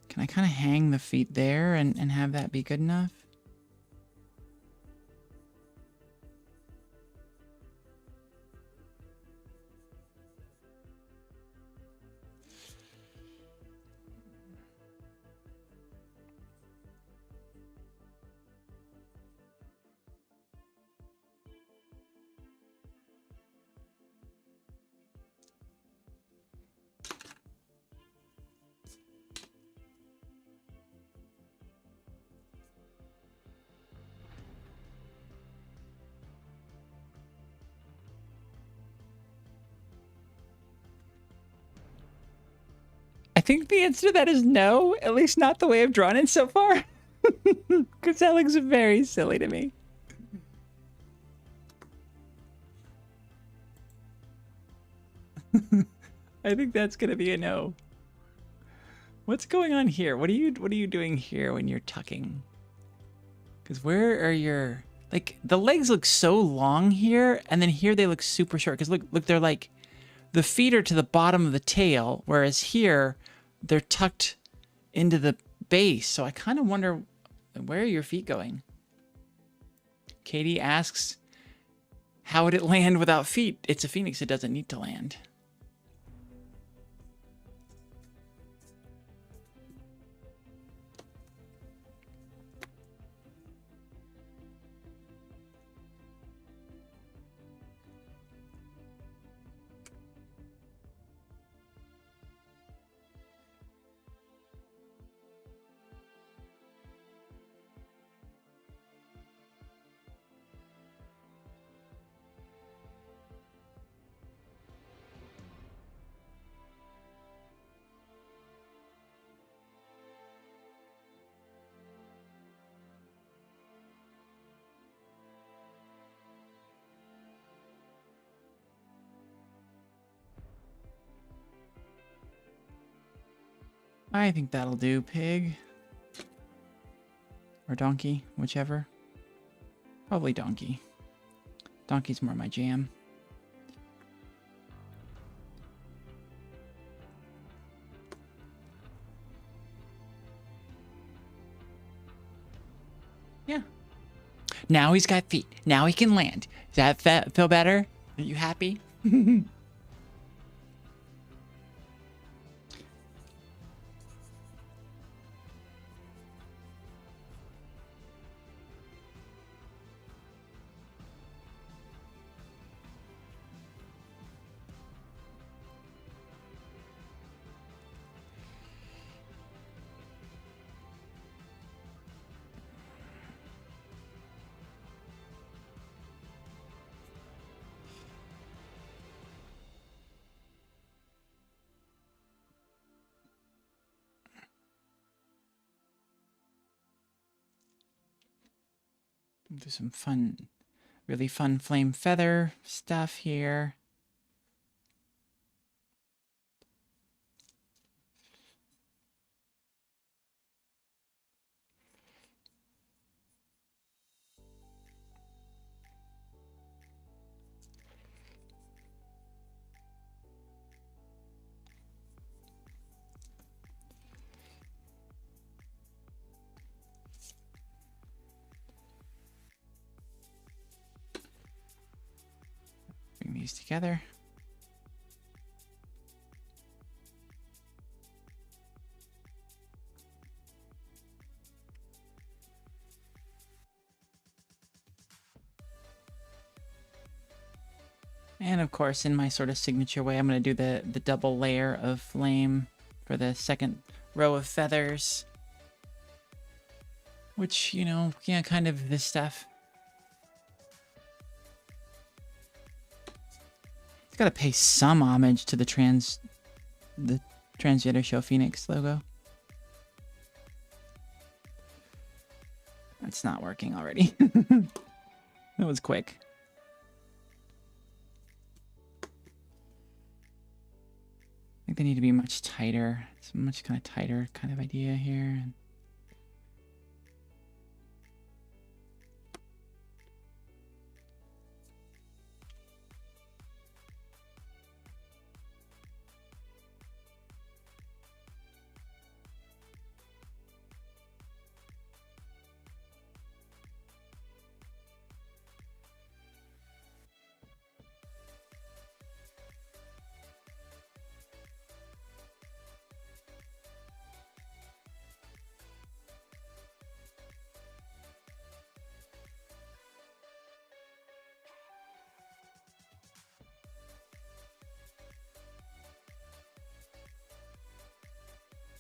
Can I kind of hang the feet there and have that be good enough? think the answer to that is no, at least not the way I've drawn it so far. Because that looks very silly to me. I think that's gonna be a no. What's going on here? What are you doing here when you're tucking? Because where are your, like, the legs look so long here, and then here they look super short. Because look, they're like, the feet are to the bottom of the tail, whereas here they're tucked into the base. So I kind of wonder, where are your feet going? Katie asks, how would it land without feet? It's a phoenix, it doesn't need to land. I think that'll do, pig. Or donkey, whichever. Probably donkey. Donkey's more my jam. Yeah. Now he's got feet. Now he can land. Does that feel better? Are you happy? Do some fun, really fun flame feather stuff here. Bring these together. And of course, in my sort of signature way, I'm going to do the double layer of flame for the second row of feathers. Which, you know, yeah, kind of this stuff. It's got to pay some homage to the Transgender Show Phoenix logo. It's not working already. That was quick. I think they need to be much tighter. It's a much kind of tighter kind of idea here.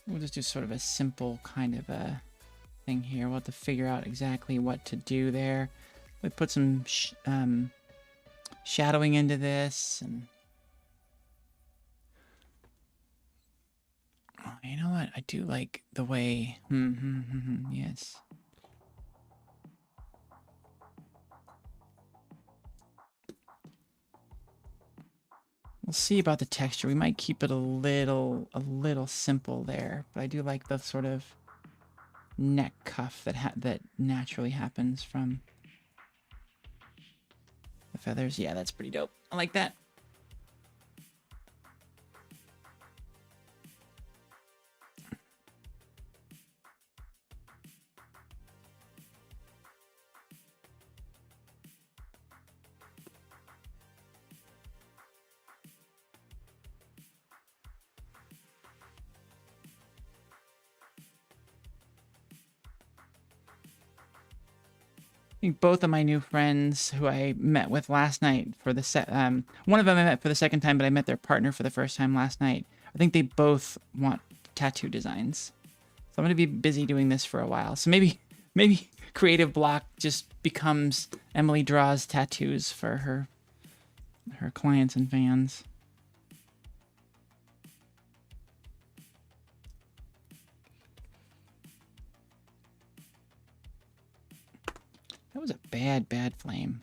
We'll just do sort of a simple kind of a thing here. We'll have to figure out exactly what to do there. We put some shadowing into this, and You know what? I do like the way... yes. We'll see about the texture. We might keep it a little simple there, but I do like the sort of neck cuff that naturally happens from the feathers. Yeah, that's pretty dope. I like that. I think both of my new friends who I met with last night for the one of them I met for the second time, but I met their partner for the first time last night. I think they both want tattoo designs. So I'm going to be busy doing this for a while. So maybe Creative Block just becomes Emily draws tattoos for her clients and fans. That was a bad flame.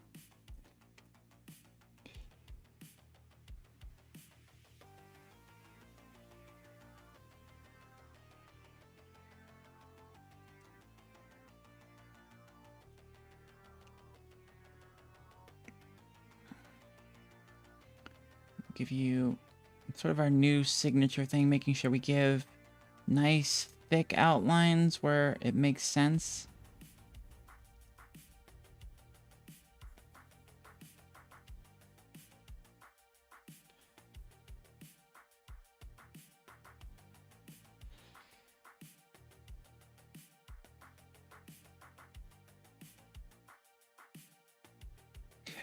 Give you sort of our new signature thing, making sure we give nice thick outlines where it makes sense.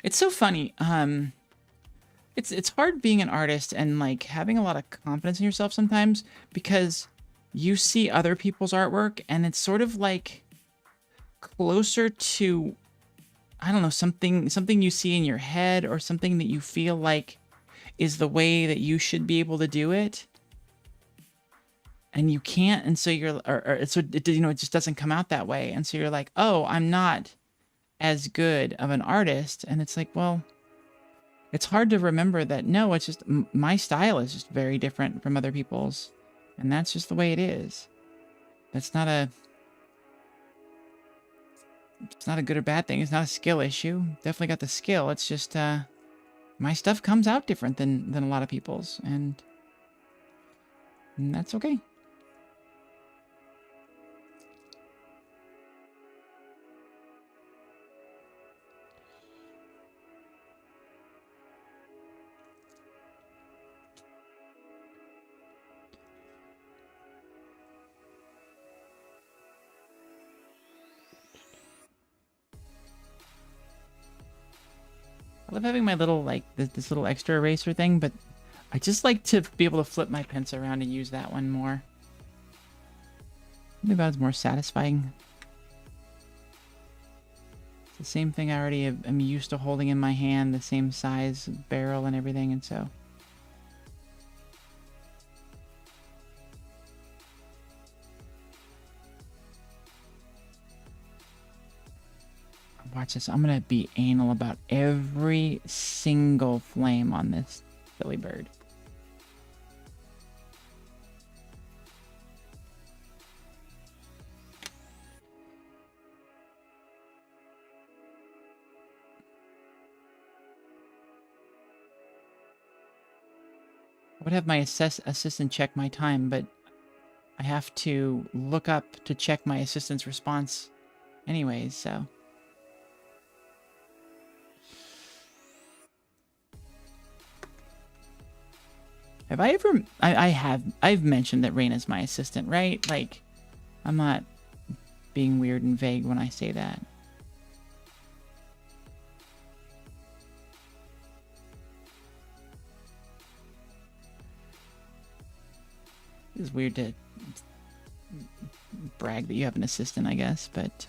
It's so funny. It's hard being an artist and like having a lot of confidence in yourself sometimes because you see other people's artwork and it's sort of like closer to, I don't know, something you see in your head or something that you feel like is the way that you should be able to do it. And you can't, and so you're, or so it, you know, it just doesn't come out that way. And so you're like, oh, I'm not as good of an artist. And it's like, well, it's hard to remember that, no, it's just my style is just very different from other people's. And that's just the way it is. That's not a, it's not a good or bad thing. It's not a skill issue. Definitely got the skill. It's just, my stuff comes out different than a lot of people's. And that's okay. I love having my little, like, this little extra eraser thing, but I just like to be able to flip my pencil around and use that one more. Maybe that's more satisfying. It's the same thing I already am used to holding in my hand, the same size barrel and everything, and so... Watch this. I'm going to be anal about every single flame on this silly bird. I would have my assistant check my time, but I have to look up to check my assistant's response anyways, so... Have I ever... I've mentioned that Raina's my assistant, right? Like, I'm not being weird and vague when I say that. It's weird to brag that you have an assistant, I guess, but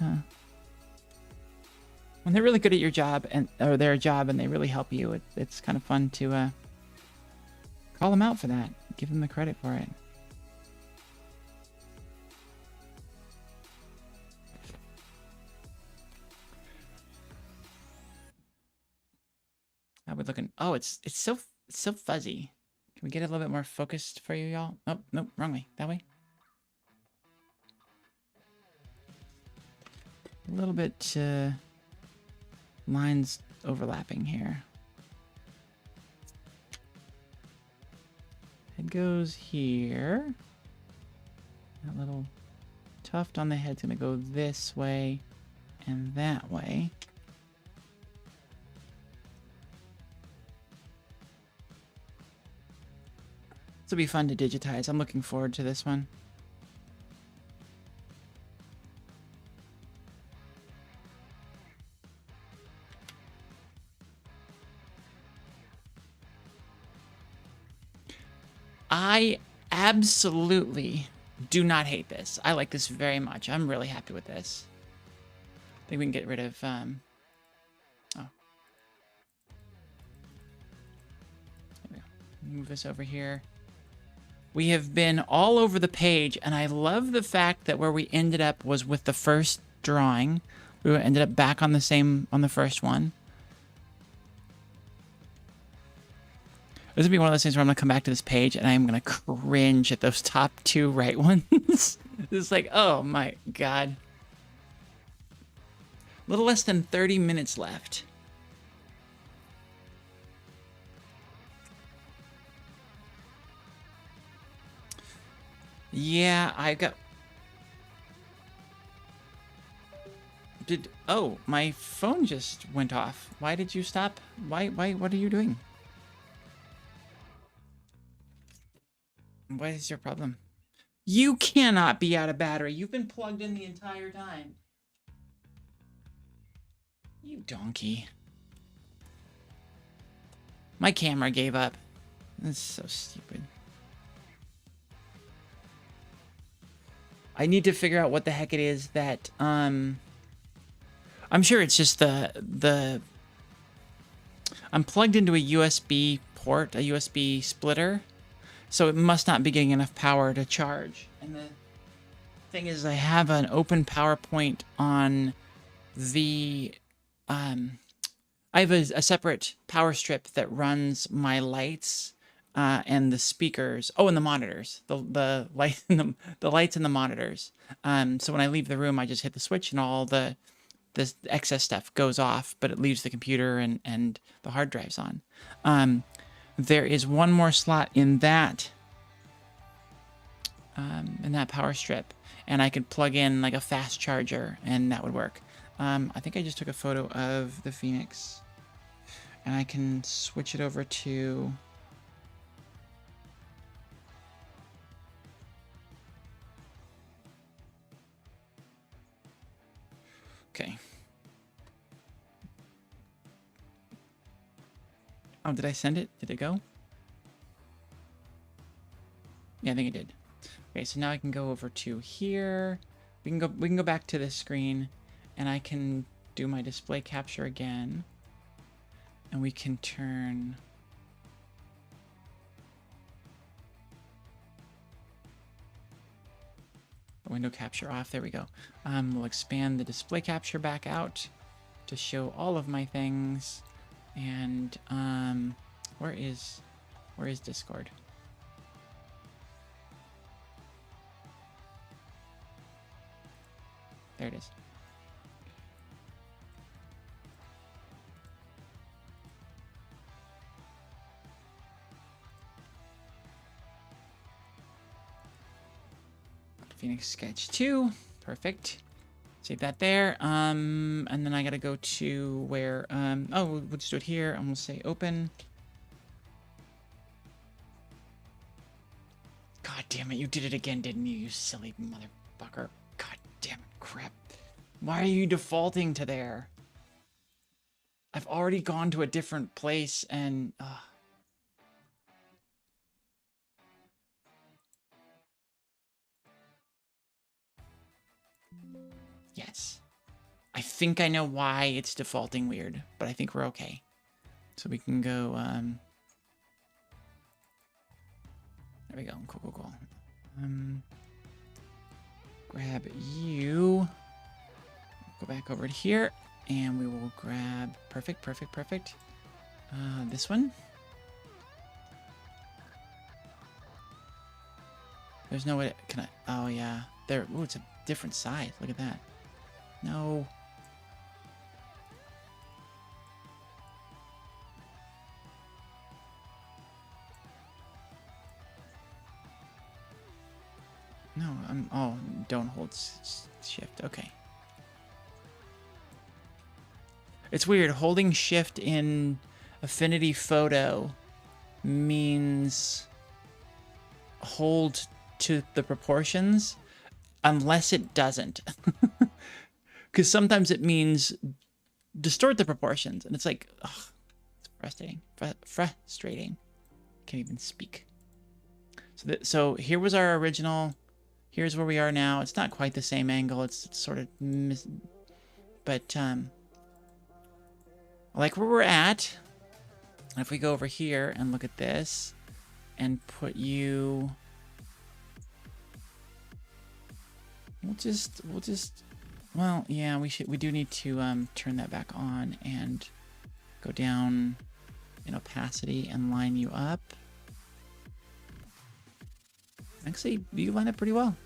when they're really good at your job or their job and they really help you, it's kind of fun to call them out for that. Give them the credit for it. How we looking? Oh, it's so fuzzy. Can we get it a little bit more focused for you, y'all? Oh, nope, wrong way. That way. A little bit lines overlapping here. Head goes here. That little tuft on the head's gonna go this way and that way. This will be fun to digitize. I'm looking forward to this one. I absolutely do not hate this. I like this very much. I'm really happy with this. I think we can get rid of, oh. There we go. Move this over here. We have been all over the page, and I love the fact that where we ended up was with the first drawing. We ended up back on the first one. This would be one of those things where I'm going to come back to this page and I'm going to cringe at those top two right ones. It's like, oh my God. A little less than 30 minutes left. Yeah, I got... Oh, my phone just went off. Why did you stop? Why, what are you doing? What is your problem? You cannot be out of battery. You've been plugged in the entire time. You donkey. My camera gave up. That's so stupid. I need to figure out what the heck it is that, I'm sure it's just the I'm plugged into a USB port, a USB splitter. So it must not be getting enough power to charge. And the thing is, I have an open PowerPoint on the... I have a separate power strip that runs my lights and the speakers. Oh, and the monitors. The lights and the lights and the monitors. So when I leave the room, I just hit the switch and all the excess stuff goes off, but it leaves the computer and the hard drives on. There is one more slot in that power strip, and I could plug in like a fast charger, and that would work. I think I just took a photo of the Phoenix, and I can switch it over to... Okay. Oh, did I send it? Did it go? Yeah, I think it did. Okay, so now I can go over to here. We can go back to this screen, and I can do my display capture again. And we can turn window capture off. There we go. We'll expand the display capture back out to show all of my things. And where is Discord? There it is. Phoenix Sketch 2. Perfect. Save that there. And then I gotta go to where, oh, we'll just do it here, and we'll say open. God damn it, you did it again, didn't you, you silly motherfucker. God damn it, crap. Why are you defaulting to there? I've already gone to a different place, and, Yes. I think I know why it's defaulting weird, but I think we're okay. So we can go, there we go. Cool. Grab you. Go back over to here, and we will grab, perfect. This one? There's no way. Can I? Oh, yeah. There. Ooh, it's a different size. Look at that. No. No, I'm. Oh, don't hold shift. Okay. It's weird. Holding shift in Affinity Photo means hold to the proportions unless it doesn't. Because sometimes it means distort the proportions. And it's like, ugh, it's frustrating. Frustrating. Can't even speak. So here was our original. Here's where we are now. It's not quite the same angle. It's sort of, but I like where we're at. If we go over here and look at this, and put you, we'll just, well, yeah, we do need to turn that back on and go down in opacity and line you up. Actually, you line up pretty well.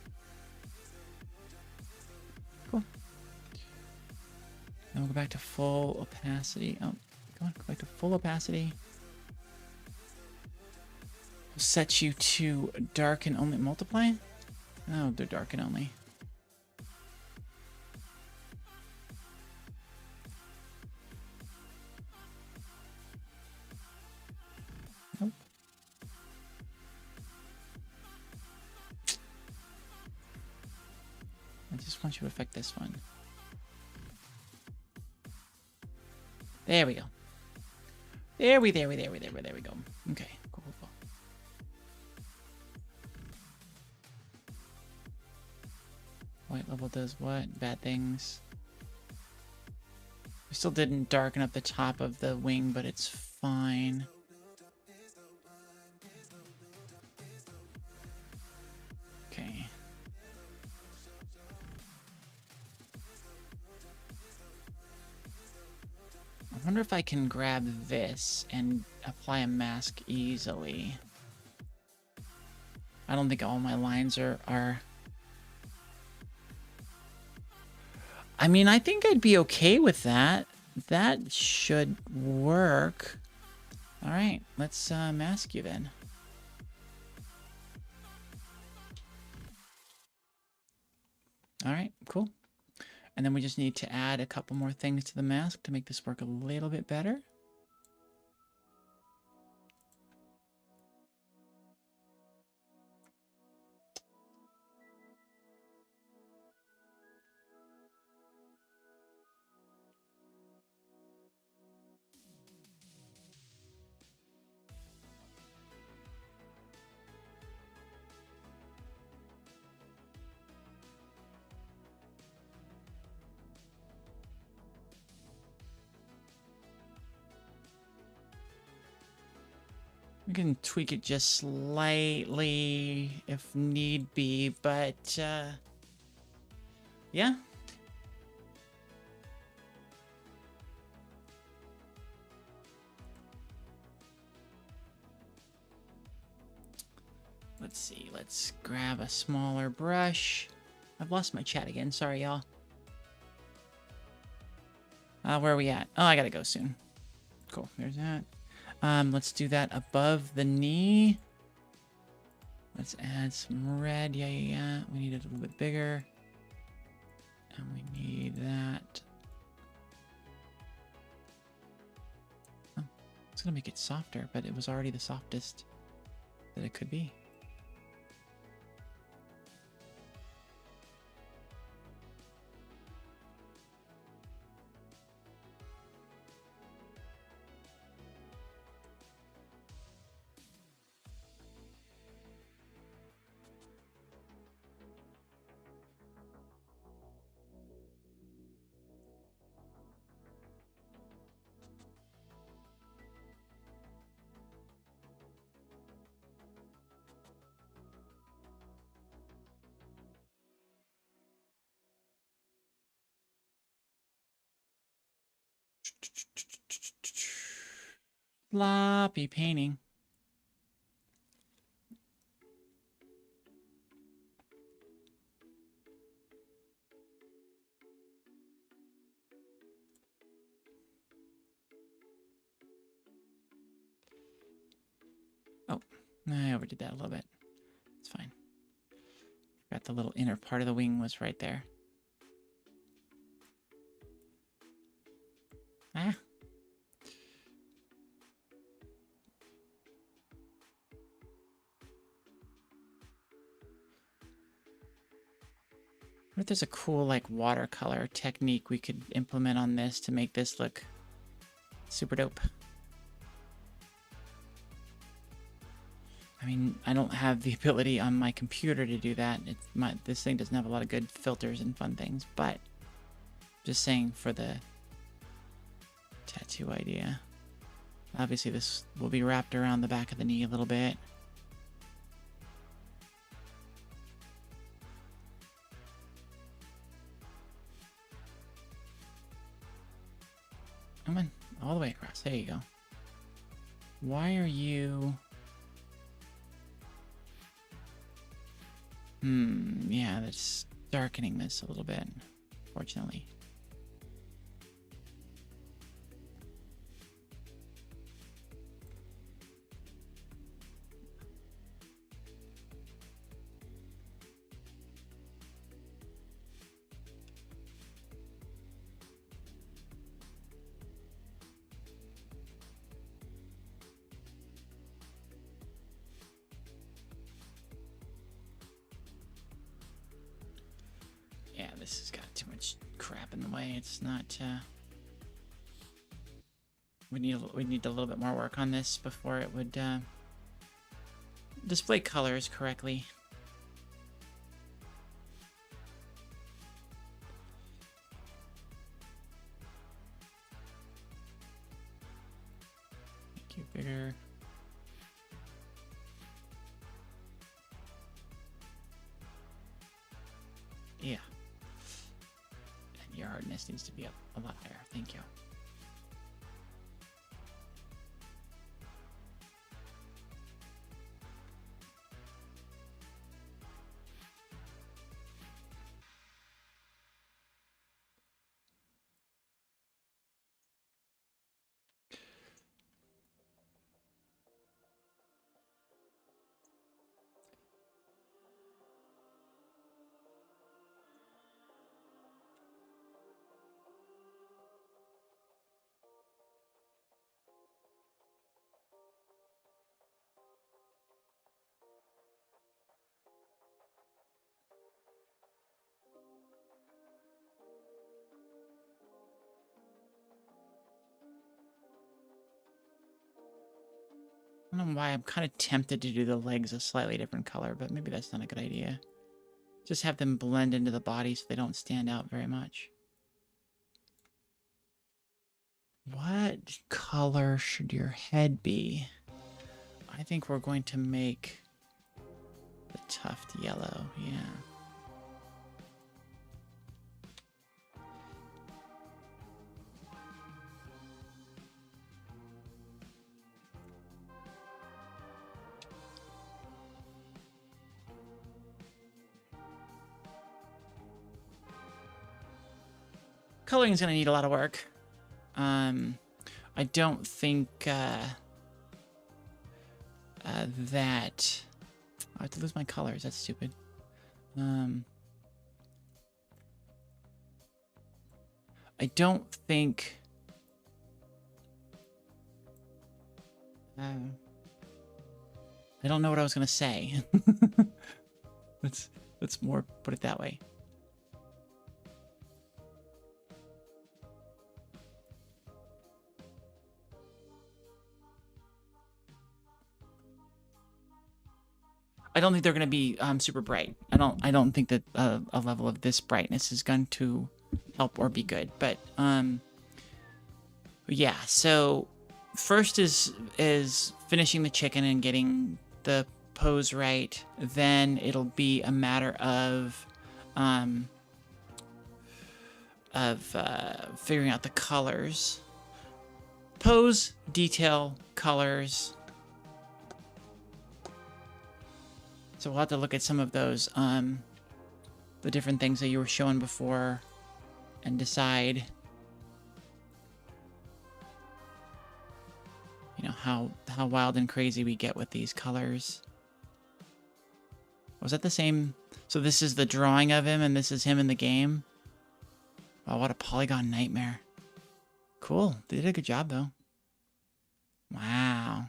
Cool. Then we'll go back to full opacity. Oh, go back to full opacity. We'll set you to darken only. Multiply? Oh, they're darken only. Nope. I just want you to affect this one. There we go. There we go. Okay, cool. White level does what? Bad things. We still didn't darken up the top of the wing, but it's fine. Okay. I wonder if I can grab this and apply a mask easily. I don't think all my lines are... I mean, I think I'd be okay with that. That should work. All right, let's mask you then. All right, cool. And then we just need to add a couple more things to the mask to make this work a little bit better. We can tweak it just slightly if need be, but yeah. Let's see, let's grab a smaller brush. I've lost my chat again, sorry y'all. Where are we at? Oh, I gotta go soon. Cool, there's that. Let's do that above the knee. Let's add some red. Yeah. We need it a little bit bigger. And we need that. Oh, it's gonna make it softer, but it was already the softest that it could be. sloppy painting. Oh, I overdid that a little bit. It's fine. Forgot the little inner part of the wing was right there. Ah. What if there's a cool, like, watercolor technique we could implement on this to make this look super dope? I mean, I don't have the ability on my computer to do that. This thing doesn't have a lot of good filters and fun things, but just saying for the tattoo idea. Obviously, this will be wrapped around the back of the knee a little bit. Come on, all the way across. There you go. Why are you... yeah, that's darkening this a little bit, fortunately. Yeah, this has got too much crap in the way. It's not, we need a little bit more work on this before it would, display colors correctly. Make you bigger. Yeah. And your hardness needs to be up a lot higher. Thank you. I don't know why I'm kind of tempted to do the legs a slightly different color, but maybe that's not a good idea. Just have them blend into the body so they don't stand out very much. What color should your head be? I think we're going to make the tuft yellow, yeah. Coloring is going to need a lot of work. I don't think that I have to lose my colors. That's stupid. I don't think I don't know what I was going to say. Let's more put it that way. I don't think they're going to be super bright. I don't think that a level of this brightness is going to help or be good. But yeah. So first is finishing the chicken and getting the pose right. Then it'll be a matter of figuring out the colors. Pose, detail, colors. So we'll have to look at some of those, the different things that you were showing before and decide, you know, how wild and crazy we get with these colors. Was that the same? So this is the drawing of him and this is him in the game. Wow, what a polygon nightmare. Cool. They did a good job though. Wow.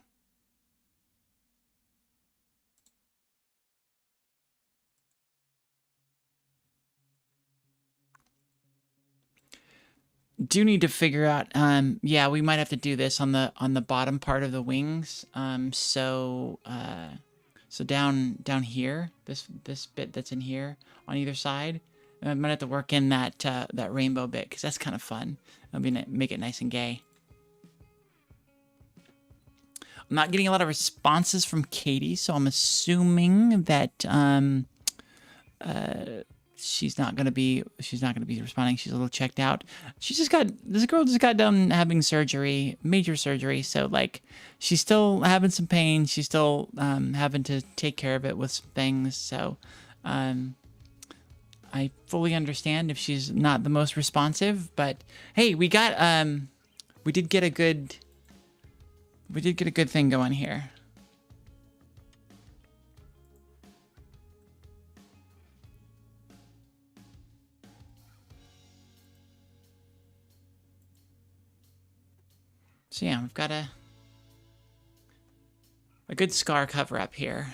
Do need to figure out, yeah, we might have to do this on the bottom part of the wings. So down here, this bit that's in here on either side, I might have to work in that that rainbow bit because that's kind of fun. I mean, make it nice and gay. I'm not getting a lot of responses from Katie, so I'm assuming that she's not gonna be responding. She's a little checked out. This girl just got done having surgery, major surgery. So like, she's still having some pain. She's still having to take care of it with some things. So I fully understand if she's not the most responsive. But hey, we did get a good thing going here. So yeah, we've got a good scar cover up here.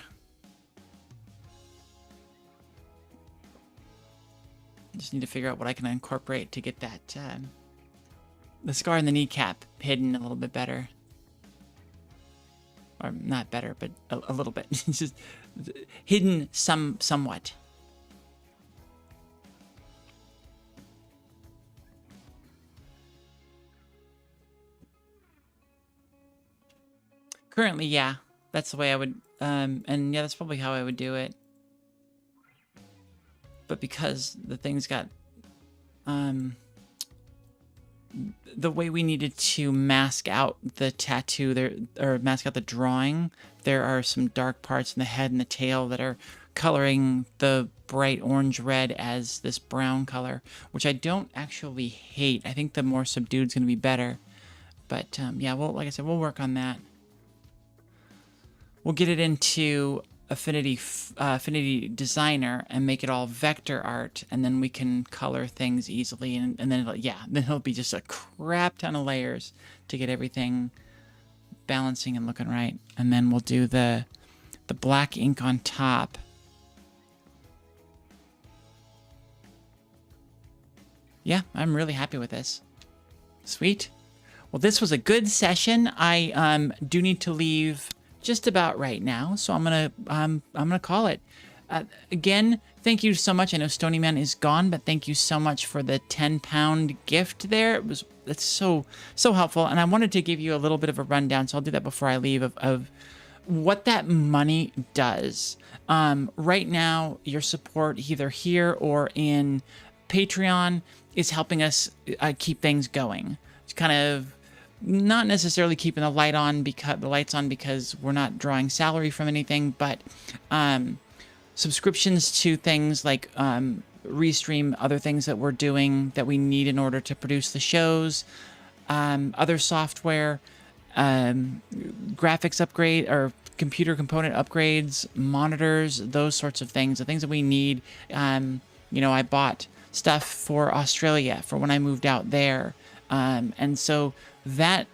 Just need to figure out what I can incorporate to get that the scar in the kneecap hidden a little bit better. Or not better, but a little bit. It's just hidden somewhat. Currently, yeah, that's the way I would, and yeah, that's probably how I would do it. But because the thing's got, the way we needed to mask out the tattoo there, or mask out the drawing, there are some dark parts in the head and the tail that are coloring the bright orange red as this brown color, which I don't actually hate. I think the more subdued is going to be better. But yeah, well, like I said, we'll work on that. We'll get it into Affinity Designer and make it all vector art, and then we can color things easily, and then it'll be just a crap ton of layers to get everything balancing and looking right. And then we'll do the black ink on top. Yeah, I'm really happy with this. Sweet. Well, this was a good session. I do need to leave just about right now, so I'm gonna call it. Again, thank you so much. I know Stony Man is gone, but thank you so much for the 10-pound gift there. That's so helpful, and I wanted to give you a little bit of a rundown, so I'll do that before I leave, of what that money does. Right now, your support either here or in Patreon is helping us keep things going. It's kind of not necessarily keeping the lights on because we're not drawing salary from anything, but subscriptions to things like Restream, other things that we're doing that we need in order to produce the shows, other software, graphics upgrade or computer component upgrades, monitors, those sorts of things, the things that we need. You know, I bought stuff for Australia for when I moved out there, and so that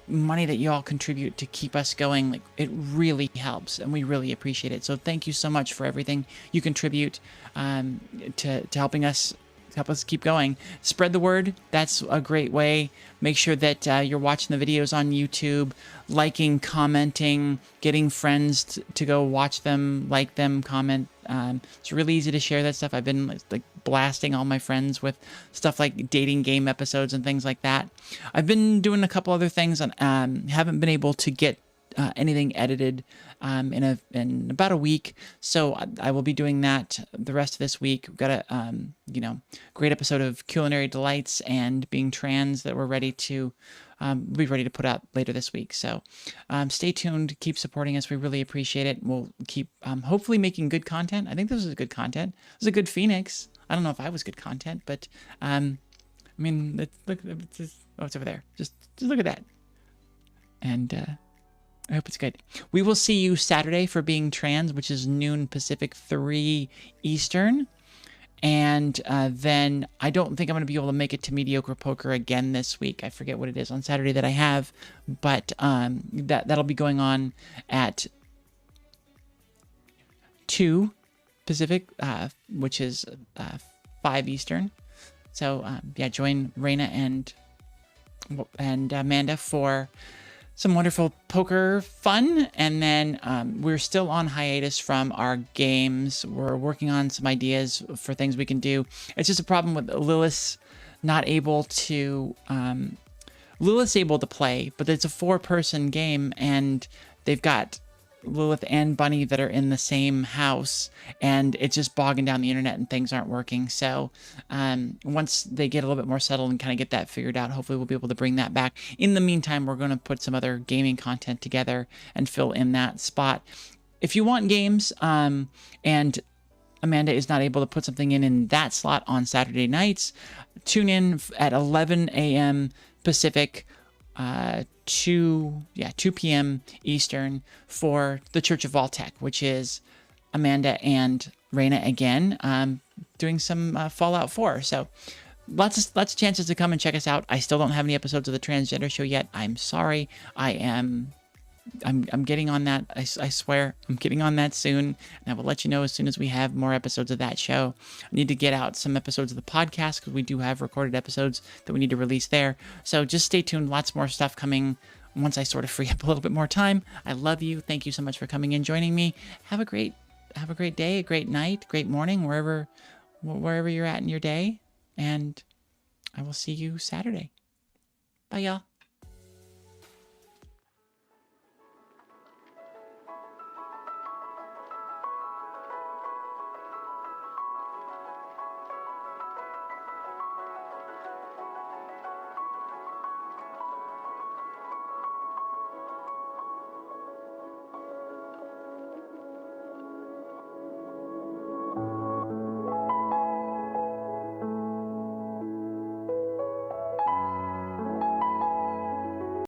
money that you all contribute to keep us going, like, it really helps, and we really appreciate it. So thank you so much for everything you contribute to help us keep going. Spread the word. That's a great way. Make sure that you're watching the videos on YouTube, liking, commenting, getting friends to go watch them, like them, comment. It's really easy to share that stuff. I've been like blasting all my friends with stuff like dating game episodes and things like that. I've been doing a couple other things, and haven't been able to get anything edited in about a week. So I will be doing that the rest of this week. We've got a great episode of Culinary Delights and Being Trans that we're ready to be ready to put out later this week. So stay tuned, keep supporting us. We really appreciate it. We'll keep hopefully making good content. I think this is good content. This is a good Phoenix. I don't know if I was good content, but I mean, look, it's over there. Just look at that. And I hope it's good. We will see you Saturday for Being Trans, which is noon Pacific, 3 Eastern. And then I don't think I'm going to be able to make it to Mediocre Poker again this week. I forget what it is on Saturday that I have, but that'll be going on at 2 Pacific, which is 5 Eastern. So join Raina and Amanda for some wonderful poker fun. And then we're still on hiatus from our games. We're working on some ideas for things we can do. It's just a problem with Lilith's not able to... Lilith's able to play, but it's a 4-person game, and they've got Lilith and Bunny that are in the same house, and it's just bogging down the internet and things aren't working. So once they get a little bit more settled and kind of get that figured out, hopefully we'll be able to bring that back. In the meantime, we're going to put some other gaming content together and fill in that spot. If you want games and Amanda is not able to put something in that slot on Saturday nights, tune in at 11 a.m. Pacific, 2 p.m. Eastern for the Church of Vaultec, which is Amanda and Raina again doing some Fallout 4. So lots of chances to come and check us out. I still don't have any episodes of the Transgender Show yet. I'm sorry. I'm getting on that. I swear I'm getting on that soon, and I will let you know as soon as we have more episodes of that show. I need to get out some episodes of the podcast because we do have recorded episodes that we need to release there. So just stay tuned. Lots more stuff coming once I sort of free up a little bit more time. I love you. Thank you so much for coming and joining me. Have a great day, a great night, great morning, wherever you're at in your day, and I will see you Saturday. Bye, y'all.